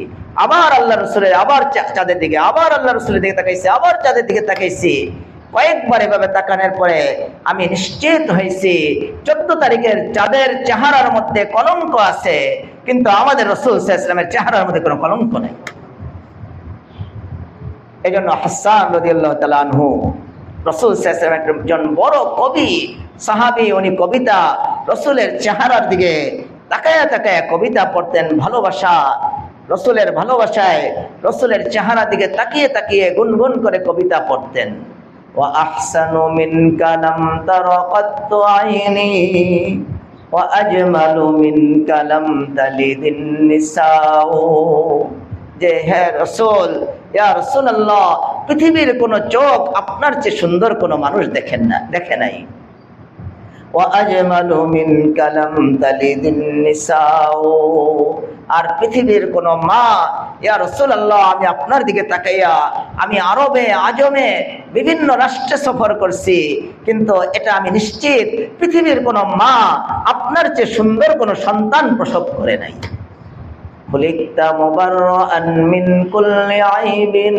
Speaker 1: আবার আল্লাহ রসুলের আবার চাঁদের দিকে, আবার আল্লাহ রসুলের দিকে তাকাইছি, আবার চাঁদের দিকে তাকাইছি। কয়েকবার এভাবে তাকানোর পরে আমি নিশ্চিত হয়েছি 14 তারিখের চাঁদের চেহারার মধ্যে কলঙ্ক আছে, কিন্তু আমাদের রাসূল সাল্লাল্লাহু আলাইহি ওয়াসাল্লামের চেহারার মধ্যে কোনো কলঙ্ক নেই। এই জন্য হাসান রাদিয়াল্লাহু তাআলা আনহু রাসূল সাল্লাল্লাহু আলাইহি ওয়াসাল্লামের একজন বড় কবি সাহাবী, উনি কবিতা রাসূলের চেহারার দিকে তাকায়া তাকায়া কবিতা পড়তেন। ভালোবাসা, রাসূলের ভালোবাসায় রাসূলের চেহারার দিকে তাকিয়ে তাকিয়ে গুনগুন করে কবিতা পড়তেন। ওয়া আহসানু মিনকা লাম তারা কাত্তু আইনি ওয়া আজমালু মিনকা লাম তালিদিন নিসাউ। যে হে রাসূল, ইয়া রাসূলুল্লাহ, পৃথিবীর কোন চোখ আপনার চেয়ে সুন্দর কোন মানুষ দেখে নাই। ওয়া আজমালু মিনকা লাম তালিদিন নিসাউ, আর পৃথিবীর কোন মা, ইয়া রাসূলুল্লাহ, আমি আপনার দিকে তাকাইয়া আমি আরবে আজমে বিভিন্ন রাষ্ট্রে সফর করছি, কিন্তু এটা আমি নিশ্চিত পৃথিবীর কোন মা আপনার চেয়ে সুন্দর কোন সন্তান প্রসব করে নাই। খুলিকতা মুবাররাআন মিন কুল্লি আইবিন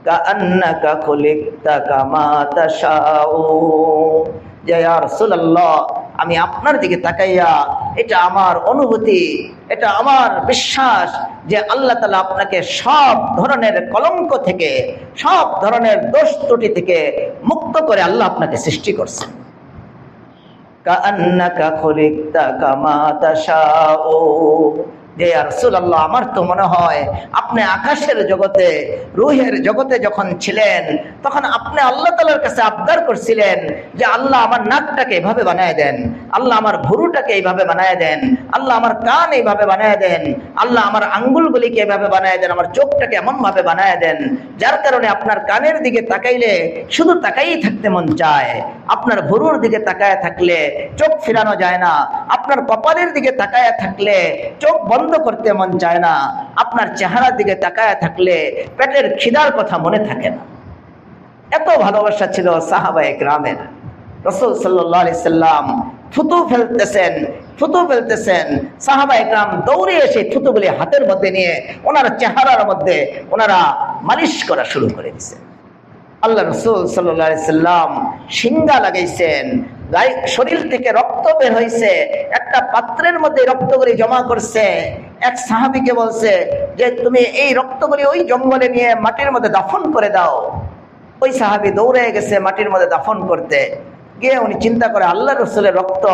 Speaker 1: কাআন্নাকা খুলিকতা কামা তাশাউ। যে ইয়া রাসূলুল্লাহ, আমি আপনার দিকে তাকাইয়া এটা আমার অনুভূতি, এটা আমার বিশ্বাস যে আল্লাহ তাআলা আপনাকে সব ধরনের কলঙ্ক থেকে, সব ধরনের দোষ ত্রুটি থেকে মুক্ত করে আল্লাহ আপনাকে সৃষ্টি করছেন। কাআন্নাকা খুলিকতা কামা তাশাউ। যে ইয়া রাসূলুল্লাহ, আমার তো মনে হয় আপনি আকাশের জগতে, রূহের জগতে যখন ছিলেন তখন আপনি আল্লাহ তাআলার কাছে আবদার করছিলেন যে আল্লাহ আমার নাকটাকে এইভাবে বানায় দেন, আল্লাহ আমার ভুরুটাকে এইভাবে বানায় দেন, আল্লাহ আমার কান এইভাবে বানায় দেন, আল্লাহ আমার আঙ্গুলগুলিকে এইভাবে বানায় দেন, আমার চোখটাকে এমন ভাবে বানায় দেন যার কারণে আপনার কানের দিকে তাকাইলে শুধু তাকাই থাকতে মন চায়, আপনার ভুরুর দিকে তাকায় থাকলে চোখ ফিরানো যায় না, আপনার কপালের দিকে তাকায় থাকলে চোখ বন্ধ করতে মন চায় না, আপনার চেহারার দিকে তাকায় থাকলে পেটের খিদার কথা মনে থাকে না। এত ভালোবাসা ছিল সাহাবায়ে কেরামের। রাসূল সাল্লাল্লাহু আলাইহি সাল্লাম থুতু ফেলতেছেন, সাহাবায়ে কেরাম দৌড়ে এসে থুতুগুলি হাতের মধ্যে নিয়ে ওনার চেহারার মধ্যে ওনারা মালিশ করা শুরু করে দিয়েছেন। আল্লাহ রাসূল সাল্লাল্লাহু আলাইহি সাল্লাম সিঙ্গা লাগাইছেন, শরীর থেকে রক্ত বের হয়েছে, একটা পাত্রের মধ্যে রক্তগুলি জমা করছে। এক সাহাবীকে বলছে যে তুমি এই রক্তগুলি ওই জঙ্গলে নিয়ে মাটির মধ্যে দাফন করে দাও। ওই সাহাবী দৌড়ে গেছে মাটির মধ্যে দাফন করতে গিয়ে উনি চিন্তা করে, আল্লাহ রাসূলের রক্ত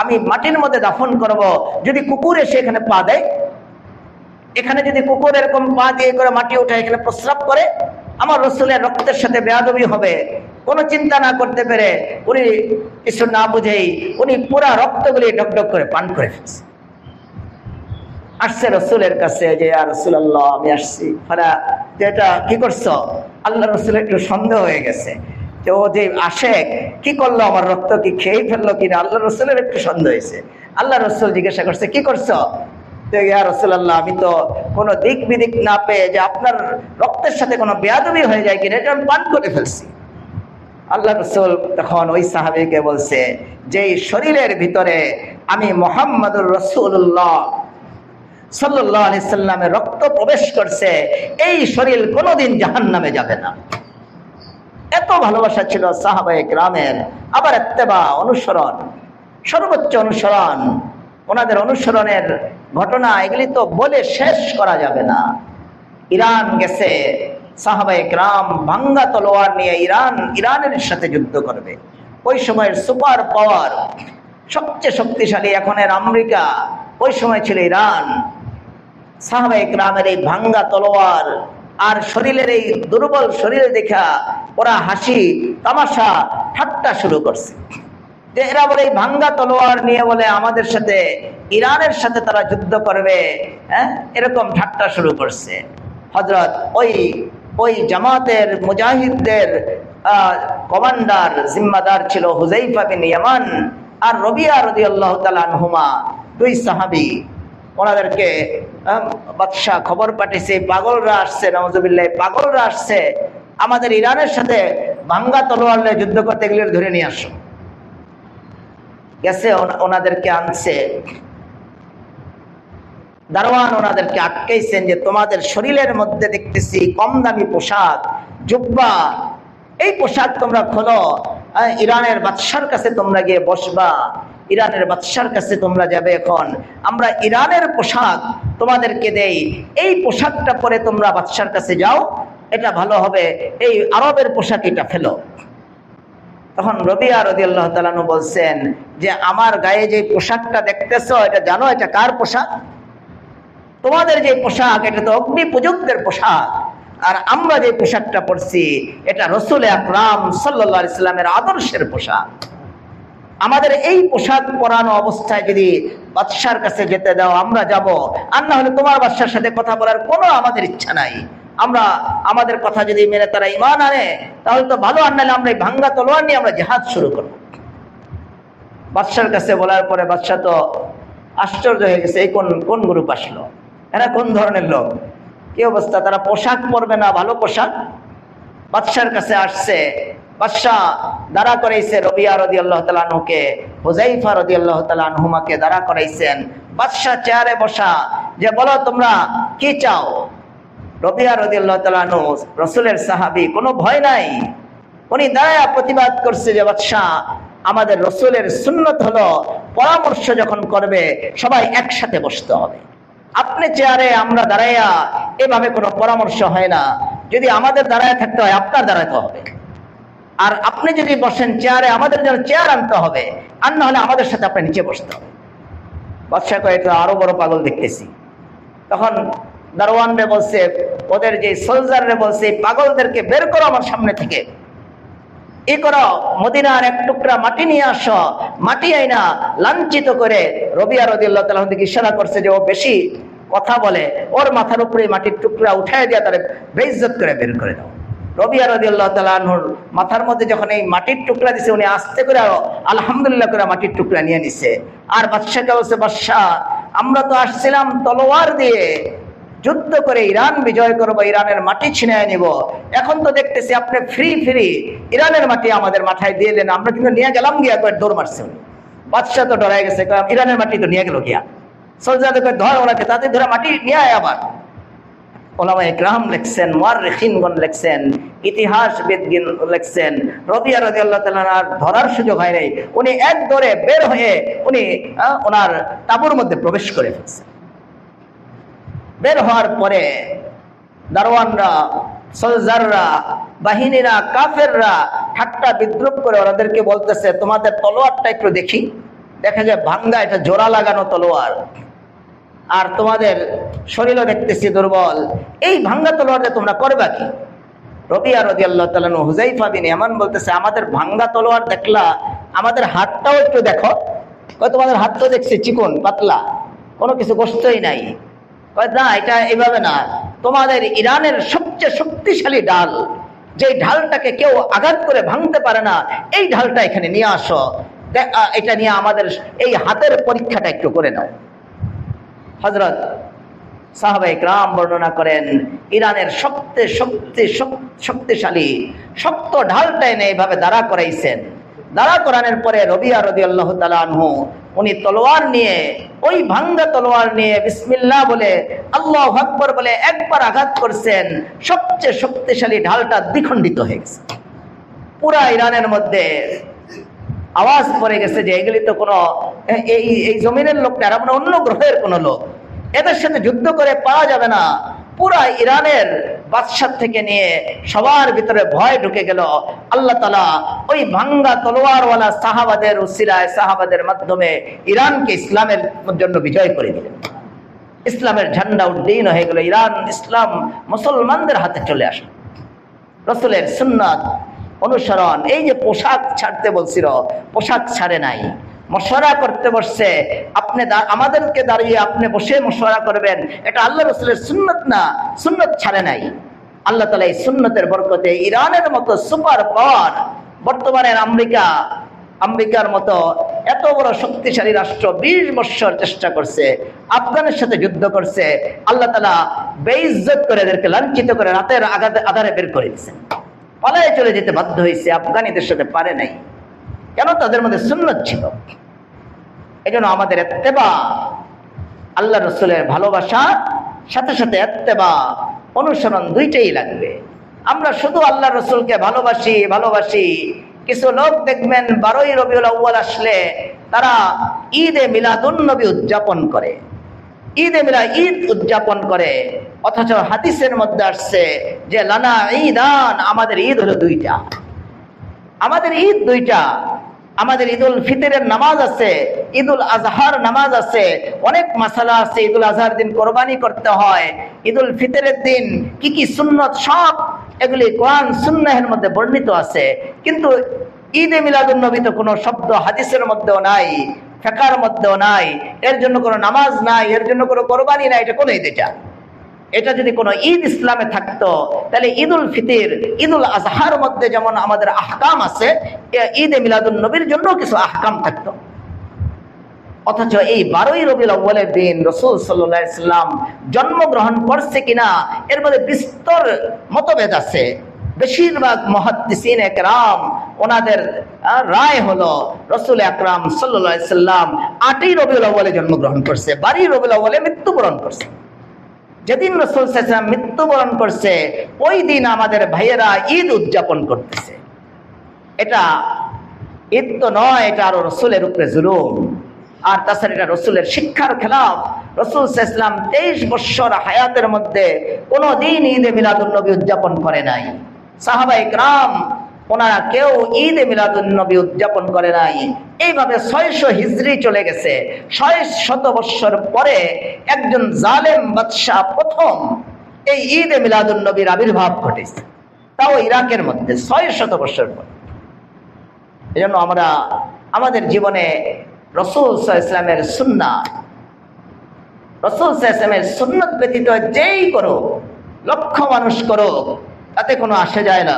Speaker 1: আমি মাটির মধ্যে দাফন করব, যদি কুকুর এসে এখানে পা দেয়, এখানে যদি কুকুর এরকম পা দিয়ে করে মাটি উঠে এখানে প্রস্রাব করে, আমার রাসূলের রক্তের সাথে বেয়াদবি হবে। কোনো চিন্তা না করতে পেরে উনি কিছু না বুঝেই উনি পুরা রক্তগুলি ডকডক করে পান করে ফেলছে। আসছে রাসূলের কাছে যে ইয়া রাসূলুল্লাহ, আমি আসছি, এটা কি করছো? আল্লাহ রাসূলের একটু সন্দেহ হয়ে গেছে যে ও যে আশেক কি করলো, আমার রক্ত কি খেয়ে ফেললো কিনা, আল্লাহ রাসূলের একটু সন্দেহ হয়েছে। আল্লাহ রাসূল জিজ্ঞাসা করছে কি করছো? ইয়া রাসূলুল্লাহ, আমি তো কোনো দিক বিদিক না পেয়ে যে আপনার রক্তের সাথে কোনো বেয়াদবি হয়ে যায় কিনা এটা আমি পান করে ফেলছি। আল্লাহ রাসূল তখন ওই সাহাবীকে বলছে যে শরীরের ভিতরে আমি মুহাম্মদুর রাসূলুল্লাহ সাল্লাল্লাহু আলাইহি সাল্লামের রক্ত প্রবেশ করছে, এই শরীর কোনোদিন জাহান্নামে যাবে না। এত ভালোবাসা ছিল সাহাবায়ে কেরামের। আবার ইত্তেবা, অনুসরণ, সর্বোচ্চ অনুসরণ, ওনাদের অনুসরণের ঘটনা এগুলি তো বলে শেষ করা যাবে না। ইরান গেছে সাহাবায়ে কেরাম ভাঙ্গা তলোয়ার নিয়ে ইরানের সাথে যুদ্ধ করবে। ওই সময়ের সুপার পাওয়ার, সবচেয়ে শক্তিশালী এখনের আমেরিকা, ওই সময় ছিল ইরান। সাহাবায়ে কেরামের এই ভাঙ্গা তলোয়ার আর শরীরের এই দুর্বল শরীর দেখা ওরা হাসি তামাশা ঠাট্টা শুরু করছে। যে এরা বলে এই ভাঙ্গা তলোয়ার নিয়ে বলে আমাদের সাথে ইরানের সাথে তারা যুদ্ধ করবে, হ্যাঁ, এরকম ঠাট্টা শুরু করছে। হযরত ওই জামাতের মুজাহিদদের কমান্ডার জিম্মাদার ছিল হুযাইফা বিন ইয়ামান আর রবিয়া রাদিয়াল্লাহু তাআলা আনহুমা, দুই সাহাবী। ওনাদেরকে বাদশা খবর পাঠিয়েছে পাগলরা আসছে, নাউজুবিল্লাহ, পাগলরা আসছে, আমাদের ইরানের সাথে ভাঙ্গা তলোয়ার নিয়ে যুদ্ধ করতে গেলে ধরে নিয়ে আসো। গেছে, ওনাদেরকে আনছে। দারোয়ান ওনাদেরকে আটকাইছেন যে তোমাদের শরীরের মধ্যে দেখতেছি কম দামি পোশাক, জুব্বা, এই পোশাক তোমরা খোলো, ইরানের বাদশার কাছে তোমরা গিয়ে বসবা, ইরানের বাদশার কাছে তোমরা যাবে। এখন আমরা ইরানের পোশাক তোমাদেরকে দেই, এই পোশাকটা পরে তোমরা বাদশার কাছে যাও, এটা ভালো হবে, এই আরবের পোশাক এটা ফেলো। তখন রবিয়া রাদিয়াল্লাহু তাআলা আনহু বলছেন যে আমার গায়ে যে পোশাকটা দেখতেছো এটা জানো এটা কার পোশাক? তোমাদের যে পোশাক এটা তো অগ্নি পূজকদের পোশাক, আর আমরা যে পোশাকটা পরছি এটা রাসূল আকরাম সাল্লাল্লাহু আলাইহি সাল্লামের আদর্শের পোশাক। আমাদের এই পোশাক পরানো অবস্থায় যদি বাদশার কাছে যেতে দাও আমরা যাব, আর না হলে তোমার বাদশার সাথে কথা বলার কোনো আমাদের ইচ্ছা নাই। আমরা আমাদের কথা যদি মেনে তারা ঈমান আনে তাহলে তো ভালো, আর নাহলে আমরা এই ভাঙ্গা তলোয়ার নিয়ে আমরা জিহাদ শুরু করব। বাদশার কাছে বলার পরে বাদশা তো আশ্চর্য হয়ে গেছে, এই কোন গ্রুপ আসলো, এরা কোন ধরনের লোক, কি অবস্থা, তারা পোশাক পরবে না, ভালো পোশাক। বাদশার কাছে আসছে, বাদশা দাঁড়া করাইছে রবিয়া রাদিয়াল্লাহু তাআলা আনহুকে, হুযাইফা রাদিয়াল্লাহু তাআলা আনহুমাকে দাঁড়া করাইছেন। বাদশা চেয়ারে বসা, যে বলো তোমরা কি চাও। রবিয়া রাদিয়াল্লাহু তাআলা আনহু রাসূলের সাহাবী, কোনো ভয় নাই, উনি দাঁড়ায়া প্রতিবাদ করছে যে বাদশা আমাদের রাসূলের সুন্নত হলো পরামর্শ যখন করবে সবাই একসাথে বসতে হবে। আপনি চেয়ারে আমরা দাঁড়াইয়া এভাবে কোনো পরামর্শ হয় না, যদি আমাদের দাঁড়ায় থাকতে হয় আপনার দাঁড়াতে হবে, আর আপনি যদি বসেন চেয়ারে আমাদের জন্য চেয়ার আনতে হবে, আর না হলে আমাদের সাথে আপনি নিচে বসতে হবে। বাদশা কয়ে তো আরো বড় পাগল দেখতেছি। তখন দারোয়ানরে বলছে, ওদের যে সোলজাররে বলছে পাগলদেরকে বের করো আমার সামনে থেকে, ই করো, মদিনার এক টুকরা মাটি নিয়ে আসো, মাটি আইনা লাঞ্ছিত করে রবিয়া রাদিয়াল্লাহু তাআলা দিকে ইশারা করছে যে ও বেশি কথা বলে, ওর মাথার উপরে মাটির টুকরা উঠায় দিয়া তারে বেইজ্জত করে বের করে দাও। রবিয়া রাদিয়াল্লাহু তাআলা আনহুর মাথার মধ্যে যখন এই মাটির টুকরা দিছে, উনি আস্তে করে আলহামদুলিল্লাহ করে মাটির টুকরা নিয়ে নিছে। আর বাদশাকে বলছে, বাদশাহ আমরা তো আসছিলাম তলোয়ার দিয়ে যুদ্ধ করে ইরান বিজয় করবো, ইরানের মাটি ছিনিয়ে নিব, এখন তো দেখতেছি আপনি ফ্রি ইরানের মাটি আমাদের মাথায় দিয়ে দেন, আমরা কিন্তু নিয়ে গেলাম গিয়া করে দৌড় মারছে। বাদশাহ তো ডরাই গেছে, ইরানের মাটি তো নিয়ে গেল গিয়া, সোলজারকে ধর ওনাকে, তাতে ধরে মাটি নিয়ে আয়। আবার ওলামায়ে কেরাম লিখছেন, মুআররিখিনগণ লিখছেন, ইতিহাসবিদগণ লিখছেন, রবিয়া রাদিয়াল্লাহু তাআলা ধরার সুযোগ হয় নাই, উনি এক দৌড়ে বের হয়ে উনি ওনার তাঁবুর মধ্যে প্রবেশ করে ফেলছেন। বের হওয়ার পরে দারোয়ানরা, সোলজাররা, বাহিনীরা, কাফেররা ঠাট্টা বিদ্রুপ করে ওনাদেরকে বলতেছে তোমাদের তলোয়ারটা একটু দেখি। দেখা যায় ভাঙ্গা, এটা জোড়া লাগানো তলোয়ার, আর তোমাদের শরীরও দেখতেছি দুর্বল, এই ভাঙ্গা তলোয়ারে তোমরা করবা কি? রবিয়া রাদিয়াল্লাহু তাআলা আনহু হুযাইফা বিন ইয়ামান বলতেছে আমাদের ভাঙ্গা তলোয়ার দেখলা, আমাদের হাতটাও একটু দেখো। কয় তোমাদের হাত তো দেখছি চিকন পাতলা, কোনো কিছু গোশতই নাই। কয় না, এটা এইভাবে না, তোমাদের ইরানের সবচেয়ে শক্তিশালী ঢাল, যে ঢালটাকে কেউ আঘাত করে ভাঙতে পারে না, এই ঢালটা এখানে নিয়ে আসো, এটা নিয়ে আমাদের এই হাতের পরীক্ষাটা একটু করে নাও। হযরত সাহাবায়ে কেরাম বর্ণনা করেন ইরানের শক্তিশালী শক্ত ঢালটা এনে এইভাবে দাঁড়া করাইছেন। দাঁড়া করানোর পরে রবিয়া রাদিয়াল্লাহু তাআলা আনহু উনি তলোয়ার নিয়ে, ওই ভাঙ্গা তলোয়ার নিয়ে বিসমিল্লাহ বলে আল্লাহু আকবার বলে একবার আঘাত করছেন, সবচেয়ে শক্তিশালী ঢালটা দ্বিখণ্ডিত হয়ে গেছে। পুরা ইরানের মধ্যে আওয়াজ পড়ে গেছে যে এগুলি তো কোনো এই জমিনের লোক না, আমরা অন্য গ্রহের কোনো লোক, এদের সাথে যুদ্ধ করে পাওয়া যাবে না। পুরা ইরানের বাদশা থেকে নিয়ে সবার ভিতরে ভয় ঢুকে গেল। আল্লাহ তাআলা ওই ভাঙ্গা তলোয়ারওয়ালা সাহাবাদের উসিলায়, সাহাবাদের মাধ্যমে ইরানকে ইসলামের জন্য বিজয় করে দিলেন। ইসলামের ঝান্ডা উড্ডীন হয়ে গেল, ইরান ইসলাম মুসলমানদের হাতে চলে আসে। রাসূলের সুন্নাত অনুসরণ। এই যে পোশাক ছাড়তে বলছিল, পোশাক ছাড়ে নাই, মশওয়ারা করতে বসছে। আপনি আমাদেরকে দাঁড়িয়ে আপনি বসে মশওয়ারা করবেন, এটা আল্লাহ রাসূলের সুন্নত না, সুন্নত ছাড়ে নাই। আল্লাহ তাআলা এই সুন্নতের বরকতে ইরানের মতো সুপার পাওয়ার, বর্তমানের আমেরিকার মতো এত বড় শক্তিশালী রাষ্ট্র 20 বছর চেষ্টা করছে, আফগানের সাথে যুদ্ধ করছে, আল্লাহ তাআলা বেইজ্জত করে এদেরকে লাঞ্ছিত করে রাতের আধারে বের করে দিয়েছেন। পালায়ে চলে যেতে বাধ্য হয়েছে, আফগানিদের সাথে পারে নাই। কেন? তাদের মধ্যে সুন্নত ছিল। এজন্য আমাদের ইত্তেবা, আল্লাহ রাসূলের ভালোবাসা সাথে সাথে ইত্তেবা, অনুসরণ দুইটাই লাগবে। আমরা শুধু আল্লাহ রাসূলকে ভালোবাসি। কিছু লোক দেখবেন 12ই রবিউল আউয়াল আসলে তারা ঈদে মিলাদুন নবী উদযাপন করে, ঈদ উদযাপন করে। অথচ হাদিসের মধ্যে আসছে যে লানা ঈদান, আমাদের ঈদ হলো দুইটা, আমাদের ঈদ দুইটা। আমাদের ঈদুল ফিতরের নামাজ আছে, ঈদুল আজহার নামাজ আছে, অনেক মাসালা আছে। ঈদুল আজহার দিন কোরবানি করতে হয়, ঈদুল ফিতরের দিন কি কি সুন্নত, সব এগুলি কোরআন সুন্নাহের মধ্যে বর্ণিত আছে। কিন্তু ঈদে মিলাদুন নবী তো কোনো শব্দ হাদিসের মধ্যেও নাই, ফিকহের মধ্যেও নাই, এর জন্য কোনো নামাজ নাই, এর জন্য কোনো কোরবানি নাই। এটা কোন ঈদ? এটা যদি কোনো ঈদ ইসলামে থাকতো তাহলে ঈদুল ফিতর, ঈদুল আজহার মধ্যে যেমন আমাদের আহকাম আছে, ঈদে মিলাদুন নবীর জন্য কিছু আহকাম থাকতো। অথচ এই 12ই রবিউল আউয়ালের দিন রাসূল সাল্লাল্লাহু আলাইহি সাল্লাম জন্মগ্রহণ করছে কিনা এর মধ্যে বিস্তর মতভেদ আছে। বেশিরভাগ মুহাদ্দিসিনে কেরাম ওনাদের রায় হলো রাসূল আকরাম সাল্লাল্লাহু আলাইহি সাল্লাম 8ই রবিউল আউয়ালে জন্মগ্রহণ করছে, 12ই রবিউল আউয়ালে মৃত্যুবরণ করছে। যেদিন রাসূল সাল্লাল্লাহু আলাইহি সাল্লাম মৃত্যুবরণ করছে ওই দিন আমাদের ভাইয়েরা ঈদ উদযাপন করতেছে। এটা ঈদ তো নয়, এটা আরো রাসূলের উপরে জুলুম। আর তাছাড়া এটা রাসূলের শিক্ষার খেলাফ। রাসূল সাল্লাল্লাহু আলাইহি সাল্লাম 23 বছর হায়াতের মধ্যে কোনোদিন ঈদে মিলাদুন নবী উদযাপন করে নাই। সাহাবায়ে কেরাম ওনারা কেউ ঈদে মিলাদুন নবী উদযাপন করে নাই। এইভাবে 600 হিজরি চলে গেছে। 600 বছর পরে একজন জালেম বাদশা প্রথম এই ঈদে মিলাদুন নবীর আবির্ভাব ঘটেছে, তাও ইরাকের মধ্যে 600 বছর পর। এজন্য আমরা আমাদের জীবনে রাসূল সাল্লাল্লাহু আলাইহি ওয়াসাল্লামের সুন্নাহ, রাসূল সাল্লাল্লাহু আলাইহি ওয়াসাল্লামের সুন্নাত ব্যতীত যেই করো, লক্ষ মানুষ করো, তাতে কোনো আসে যায় না।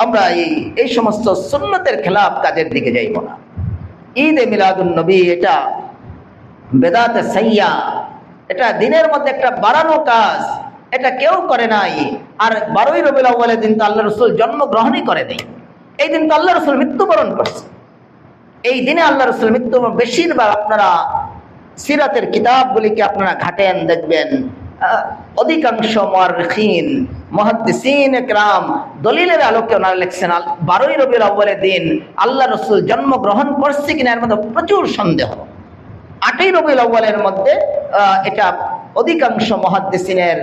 Speaker 1: আমরা এই সমস্ত সুন্নতের খেলাফ কাজের দিকে যাইব না। ঈদে মিলাদুন নবী এটা বেদাতে সাইয়্যা, এটা দিনের মধ্যে একটা বাড়ানো কাজ, এটা কেউ করে নাই। আর 12ই রবিউল আউয়ালের দিন তো আল্লাহ রাসূল জন্মগ্রহণই করে নাই, এই দিন তো আল্লাহ রাসূল মৃত্যুবরণ করছে। এই দিনে আল্লাহ রাসূল মৃত্যুবরণ, বেশিরভাগ আপনারা সিরাতের কিতাবগুলিকে আপনারা ঘাটেন, দেখবেন অধিকাংশ মুআররিখিন, মুহাদ্দিসিন একরাম দলিলের আলোকে ওনারা লিখছেন 12ই রবিউল আউয়ালের দিন আল্লাহ রাসূল জন্মগ্রহণ করছে কিনা এর মধ্যে প্রচুর সন্দেহ। 8ই রবিউল আউয়ালের মধ্যে এটা অধিকাংশ মুহাদ্দিসিনের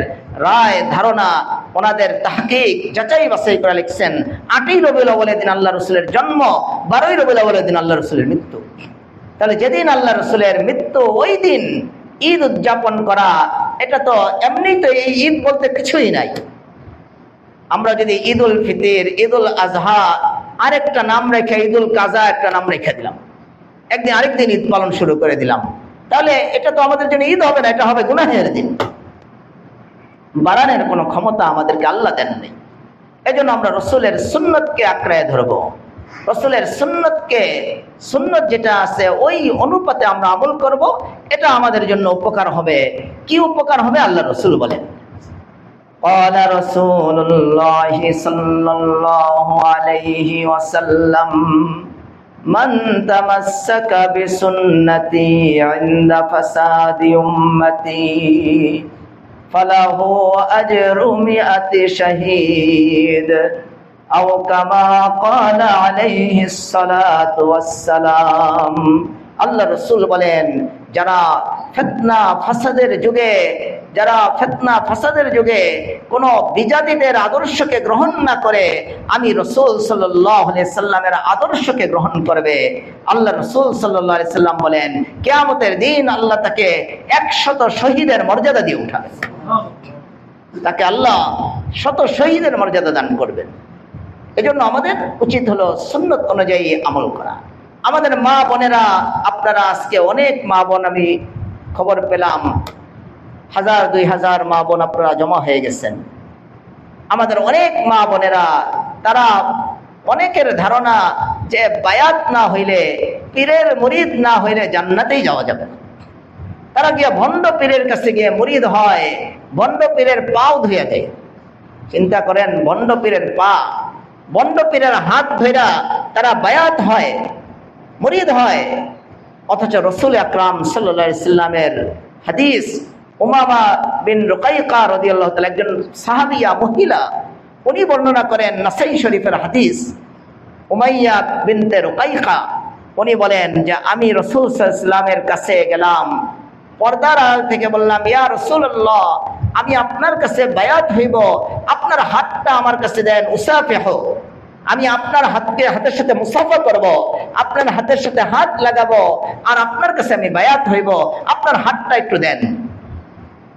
Speaker 1: রায়, ধারণা, ওনাদের তাহকিক যাচাই বাছাই করে লিখছেন 8ই রবিউল আউয়ালের দিন আল্লাহ রাসূলের জন্ম, 12ই রবিউল আউয়ালের দিন আল্লাহ রাসূলের মৃত্যু। তাহলে যেদিন আল্লাহ রাসূলের মৃত্যু ওই দিন ঈদ উদযাপন করা, এটা তো এমনি তো এই ঈদ বলতে কিছুই নাই। আমরা যদি ঈদুল ফিতর, ঈদুল আজহা আরেকটা নাম রেখে ঈদুল কাজা একটা নাম রেখে দিলাম, একদিন আরেকদিন ঈদ পালন শুরু করে দিলাম, তাহলে এটা তো আমাদের জন্য ঈদ হবে না, এটা হবে গুনাহের দিন। বাড়ানোর কোনো ক্ষমতা আমাদেরকে আল্লাহ দেন নাই। এজন্য আমরা রাসূলের সুন্নতকে আঁকড়ায় ধরবো, রাসূলের সুন্নতকে, সুন্নত যেটা আছে ওই অনুপাতে আমরা আমল করব, এটা আমাদের জন্য উপকার হবে। কি উপকার হবে আল্লাহ রাসূল বলেন, قال رسول الله صلى الله عليه وسلم من تمسك بسنتي عند فساد أمتي فله أجر 100 شهيد أو كما قال عليه الصلاة والسلام। আল্লাহ রাসূল বলেন, যারা ফিতনা ফাসাদের যুগে কোন বিজাতিদের আদর্শকে গ্রহণ না করে আমি রাসূল সাল্লাল্লাহু আলাইহি সাল্লামের আদর্শকে গ্রহণ করবে, আল্লাহ রাসূল সাল্লাল্লাহু আলাইহি সাল্লাম বলেন কিয়ামতের দিন আল্লাহ তাকে 100 শহীদের মর্যাদা দিয়ে উঠাবে, তাকে আল্লাহ 100 শহীদের মর্যাদা দান করবেন। এজন্য আমাদের উচিত হলো সুন্নত অনুযায়ী আমল করা। আমাদের মা বোনেরা, আপনারা আজকে অনেক মা বোন, আমি খবর পেলাম 1000-2000 মা বোন আপনারা জমা হয়ে গেছেন। আমাদের অনেক মা বোনেরা, তারা অনেকের ধারণা যে বায়াত না হইলে, পীরের মুরিদ না হইলে জান্নাতেই যাওয়া যাবে না। তারা গিয়ে ভণ্ড পীরের কাছে গিয়ে মুরিদ হয়, ভণ্ড পীরের পাও ধুয়ে দেয়। চিন্তা করেন, ভণ্ড পীরের পা, ভণ্ড পীরের হাত ধইরা তারা বায়াত হয়, মুরিদ হয়। অথচ রাসূল আকরাম সাল্লাল্লাহু আলাইহি সাল্লামের হাদিস, উমামা বিন রুকাইকা রাদিয়াল্লাহু তাআলা, একজন সাহাবিয়া মহিলা, উনি বর্ণনা করেন নাসাই শরীফের হাদিস। উমাইয়া বিনতে রুকাইকা উনি বলেন যে আমি রাসূল সাল্লাল্লাহু আলাইহি সাল্লামের কাছে গেলাম, পর্দার আড়াল থেকে বললাম, ইয়া রাসূলুল্লাহ, আমি আপনার কাছে বায়াত হইব, আপনার হাতটা আমার কাছে দেন, উসাফিহ, আমি আপনার হাতের সাথে মুসাফা করব, আপনার হাতের সাথে হাত লাগাবো, আর আপনার কাছে আমি বায়াত হইব, আপনার হাতটা একটু দেন।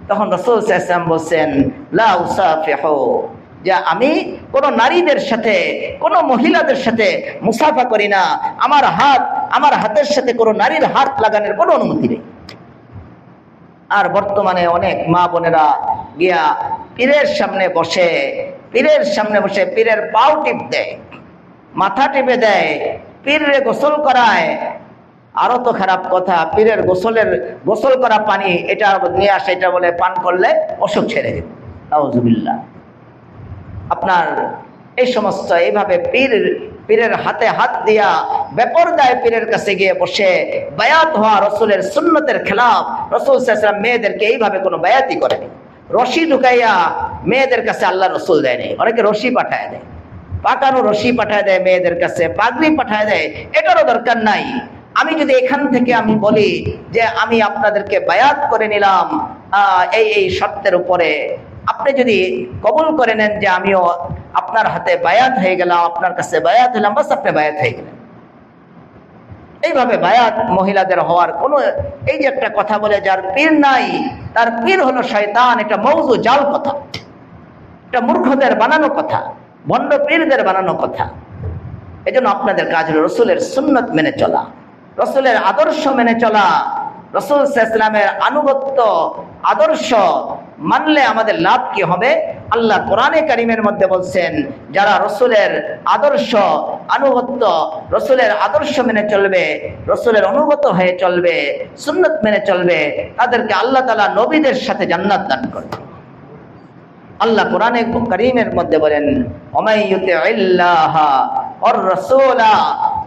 Speaker 1: তখন রাসূল সাল্লাল্লাহু আলাইহি ওয়াসাল্লাম বলেন, লা উসাফিহু, যে আমি কোন নারীদের সাথে, কোন মহিলাদের সাথে মুসাফা করি না, আমার হাতের সাথে কোন নারীর হাত লাগানোর কোনো অনুমতি নেই। আর বর্তমানে অনেক মা বোনেরা গিয়া পীরের সামনে বসে পীরের পাও টিপ দেয়, মাথা টিপে দেয়, পীরে গোসল করায়। আরো তো খারাপ কথা, পীরের গোসল করা পানি এটা নিয়ে আসে, এটা বলে পান করলে অসুখ ছেড়ে দেবে। নাউজুবিল্লাহ। আপনার এই সমস্ত এইভাবে পীরের হাতে হাত দিয়া বেপরদায় পীরের কাছে গিয়ে বসে বায়াত হওয়া রাসূলের সুন্নতের খেলাফ। রাসূল সাল্লাল্লাহু আলাইহি ওয়াসাল্লাম মেয়েদেরকে এইভাবে কোনো বায়াতই করেনি। রশি ঢুকাইয়া মেয়েদের কাছে আল্লাহ রাসূল দেয়নি। অনেকে রশি পাঠায় দেয়, পাকানো রশি পাঠায় দেয় মেয়েদের কাছে, পাগড়ি পাঠায় দেয়, এটারও দরকার নাই। আমি যদি এখান থেকে আমি বলি যে আমি আপনাদেরকে বায়াত করে নিলাম এই শর্তের উপরে, আপনি যদি কবুল করে নেন যে আমিও আপনার হাতে বায়াত হয়ে গেলাম, আপনার কাছে বায়াত হলাম, বাস আপনি বায়াত হয়ে গেলেন। এইভাবে বায়াত মহিলাদের হওয়ার কোনো, এই যে একটা কথা বলে যার পীর নাই তার পীর হলো শয়তান, এটা মওযু, জাল কথা, এটা মূর্খদের বানানো কথা, ভণ্ড পীরদের বানানো কথা। এজন্য আপনাদের কাজ হলো রাসূলের সুন্নত মেনে চলা, রাসূলের আদর্শ মেনে চলা। রাসূল সাল্লাল্লাহু আলাইহি ওয়াসাল্লামের আনুগত্য আদর্শ মানলে আমাদের লাভ কি হবে? আল্লাহ কোরআনে কারীমের মধ্যে বলছেন, যারা রাসূলের আদর্শ আনুগত্য, রাসূলের আদর্শ মেনে চলবে, রাসূলের অনুগত হয়ে চলবে, সুন্নাত মেনে চলবে, তাদেরকে আল্লাহ তাআলা নবীদের সাথে জান্নাত দান করবে। আল্লাহ কোরআনে কারীমের মধ্যে বলেন, ওমাই ইউতিইল্লাহা ওয়ার রাসূলা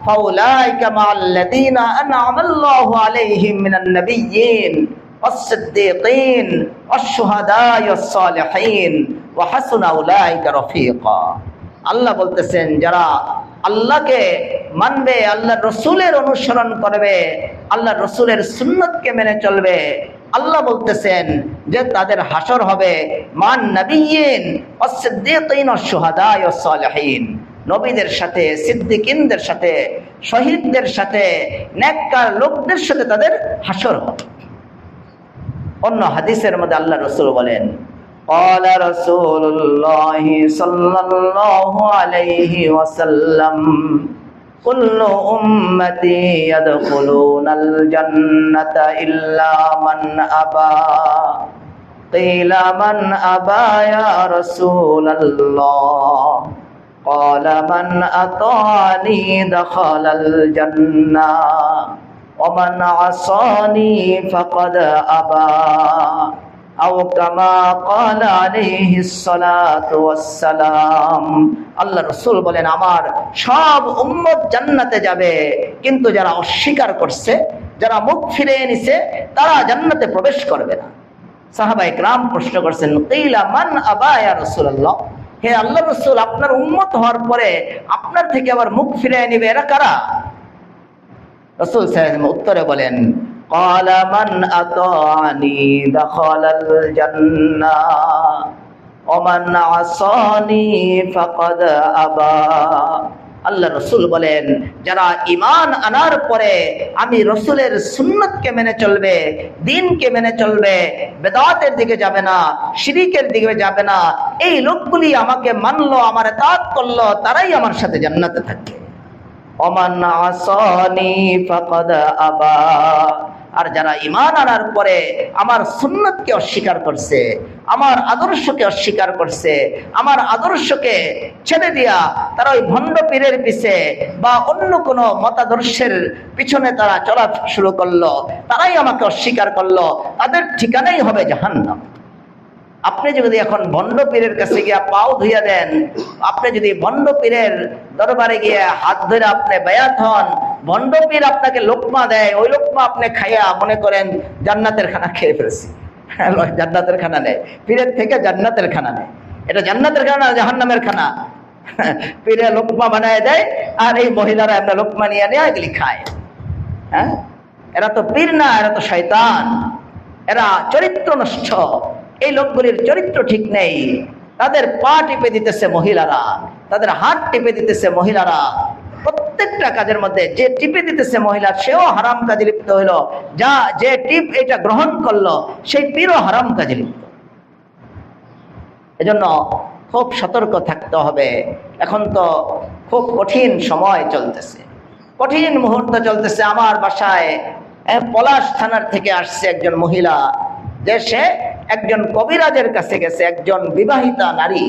Speaker 1: ফাউলাইকা মাআল্লাযীনা আন'আমাল্লাহু আলাইহিম মিনান নাবিয়্যিন ওয়াস-সিদ্দীকিন ওয়াশ-শুহাদা'i ওয়াস-সালিহিন ওয়া হাসুনা উলাইকা রাফীকা। আল্লাহ বলতেছেন, যারা আল্লাহকে মানবে, আল্লাহর রাসূলের অনুসরণ করবে, আল্লাহর রাসূলের সুন্নতকে মেনে চলবে, আল্লাহ বলতেছেন যে তাদের হাসর হবে মান নাবিয়্যিন ওয়াস-সিদ্দীকিন ওয়াশ-শুহাদা'i ওয়াস-সালিহিন, নবীদের সাথে, সিদ্দিকিনদের সাথে, শহীদদের সাথে, নেককার লোকদের সাথে তাদের হাসর হবে। অন্য হাদিসের মধ্যে আল্লাহ রাসূল বলেন, قال رسول الله صلى الله عليه وسلم كل أمتي يدخلون الجنة إلا من أبى قيل من أبى يا رسول الله قال من أطاعني دخل الجنة ومن عصاني فقد أبى أو كما قال عليه الصلاة والسلام। আল্লাহ রাসূল বলেন, আমার সব উম্মত জান্নাতে যাবে, কিন্তু যারা অস্বীকার করছে, যারা মুখ ফিরিয়ে নিছে, তারা জান্নাতে প্রবেশ করবে না। সাহাবায়ে কেরাম প্রশ্ন করছেন, কিলা মান আবা ইয়া রাসূলুল্লাহ, হে আল্লাহর রাসূল, আপনার উম্মত হওয়ার পরে আপনার থেকে আবার মুখ ফিরিয়ে নেবে, এরা কারা? রাসূল সাল্লাল্লাহু আলাইহি ওয়াসাল্লাম উত্তরে বলেন, قال من أطاعني دخل الجنة ومن عصاني فقد أبى আল্লাহ রসুল বলেন, যারা ঈমান আনার পরে আমি রসুলের সুন্নতকে মেনে চলবে, দ্বীনকে মেনে চলবে, বেদাতের দিকে যাবে না, শিরিকের দিকে যাবে না, এই লোকগুলি আমাকে মানলো, আমার ইতাআত করলো, তারাই আমার সাথে জান্নাতে থাকবে। ওমান আসানি ফাকাদ আবা। আর যারা ঈমান আনার পরে আমার সুন্নতকে অস্বীকার করছে, আমার আদর্শকে অস্বীকার করছে, আমার আদর্শকে ছেড়ে দিয়া তারা ওই ভণ্ড পীরের পিছে বা অন্য কোনো মতাদর্শের পিছনে তারা চলা শুরু করলো, তারাই আমাকে অস্বীকার করলো, তাদের ঠিকানাই হবে জাহান্নাম। আপনি যদি এখন ভণ্ড পীরের কাছে গিয়া পাও ধুইয়া দেন, আপনি যদি ভণ্ড পীরের দরবারে গিয়ে হাত ধরে আপনি বায়াত হন, ভণ্ড পীর আপনাকে লোকমা দেয়, ওই লোকমা আপনি খাইয়া মনে করেন জান্নাতের খানা খেয়ে ফেলছি। জান্নাতের খানা নেয়, পীরের থেকে জান্নাতের খানা নেয়। এটা জান্নাতের খানা না জাহান্নামের খানা। পীরে লোকমা বানায় দেয়, আর এই মহিলারা আমরা লোকমা নিয়ে নিয়ে এগুলি খায়। হ্যাঁ, এরা তো পীর না, এরা তো শয়তান, এরা চরিত্র নষ্ট। এই লোকগুলির চরিত্র ঠিক নেই। তাদের পা টিপে দিতেছে মহিলারা, তাদের হাত টিপে দিতেছে মহিলারা। প্রত্যেকটা কাজের মধ্যে যে টিপে দিতেছে মহিলা, সেও হারাম কাজে লিপ্ত হইলো, যা যে টিপ এটা গ্রহণ করলো সেই পীরও হারাম কাজে লিপ্ত। এজন্য খুব সতর্ক থাকতে হবে। এখন তো খুব কঠিন সময় চলতেছে, কঠিন মুহূর্ত চলতেছে। আমার বাসায় পলাশ থানার থেকে আসছে একজন মহিলা, যে সে একজন কবিরাজের কাছে গেছে, একজন বিবাহিতা নারী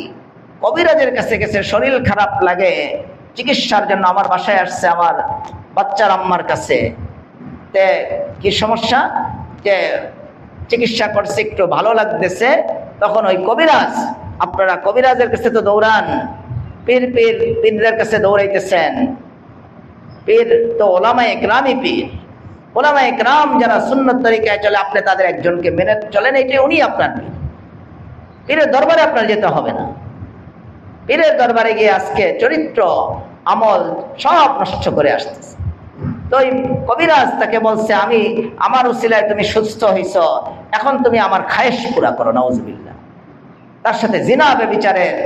Speaker 1: কবিরাজের কাছে গেছে, শরীর খারাপ লাগে, চিকিৎসার জন্য আমার বাসায় আসছে, আমার বাচ্চার আম্মার কাছে। তে কি সমস্যা, যে চিকিৎসা করছে, একটু ভালো লাগতেছে। তখন ওই কবিরাজ, আপনারা কবিরাজের কাছে তো দৌড়ান, পীরদের কাছে দৌড়াইতেছেন। পীর তো ওলামায়ে কেরামই পীর, ওলামায়ে কেরাম যারা সুন্নত তরিকায় চলে, আপনি তাদের একজনকে মেনে চলেন, এটাই উনি আপনার পীর। পীরের দরবারে আপনার যেতে হবে না। পীরের দরবারে গিয়ে আজকে চরিত্র আমল সব নষ্ট করে আসতেছে। তো ওই কবিরাজ তাকে বলছে, আমি আমার উসিলায় তুমি সুস্থ হইছ, এখন তুমি আমার খায়েশ পুরা করো। নাউজুবিল্লাহ। তার সাথে জিনা ব্যভিচারের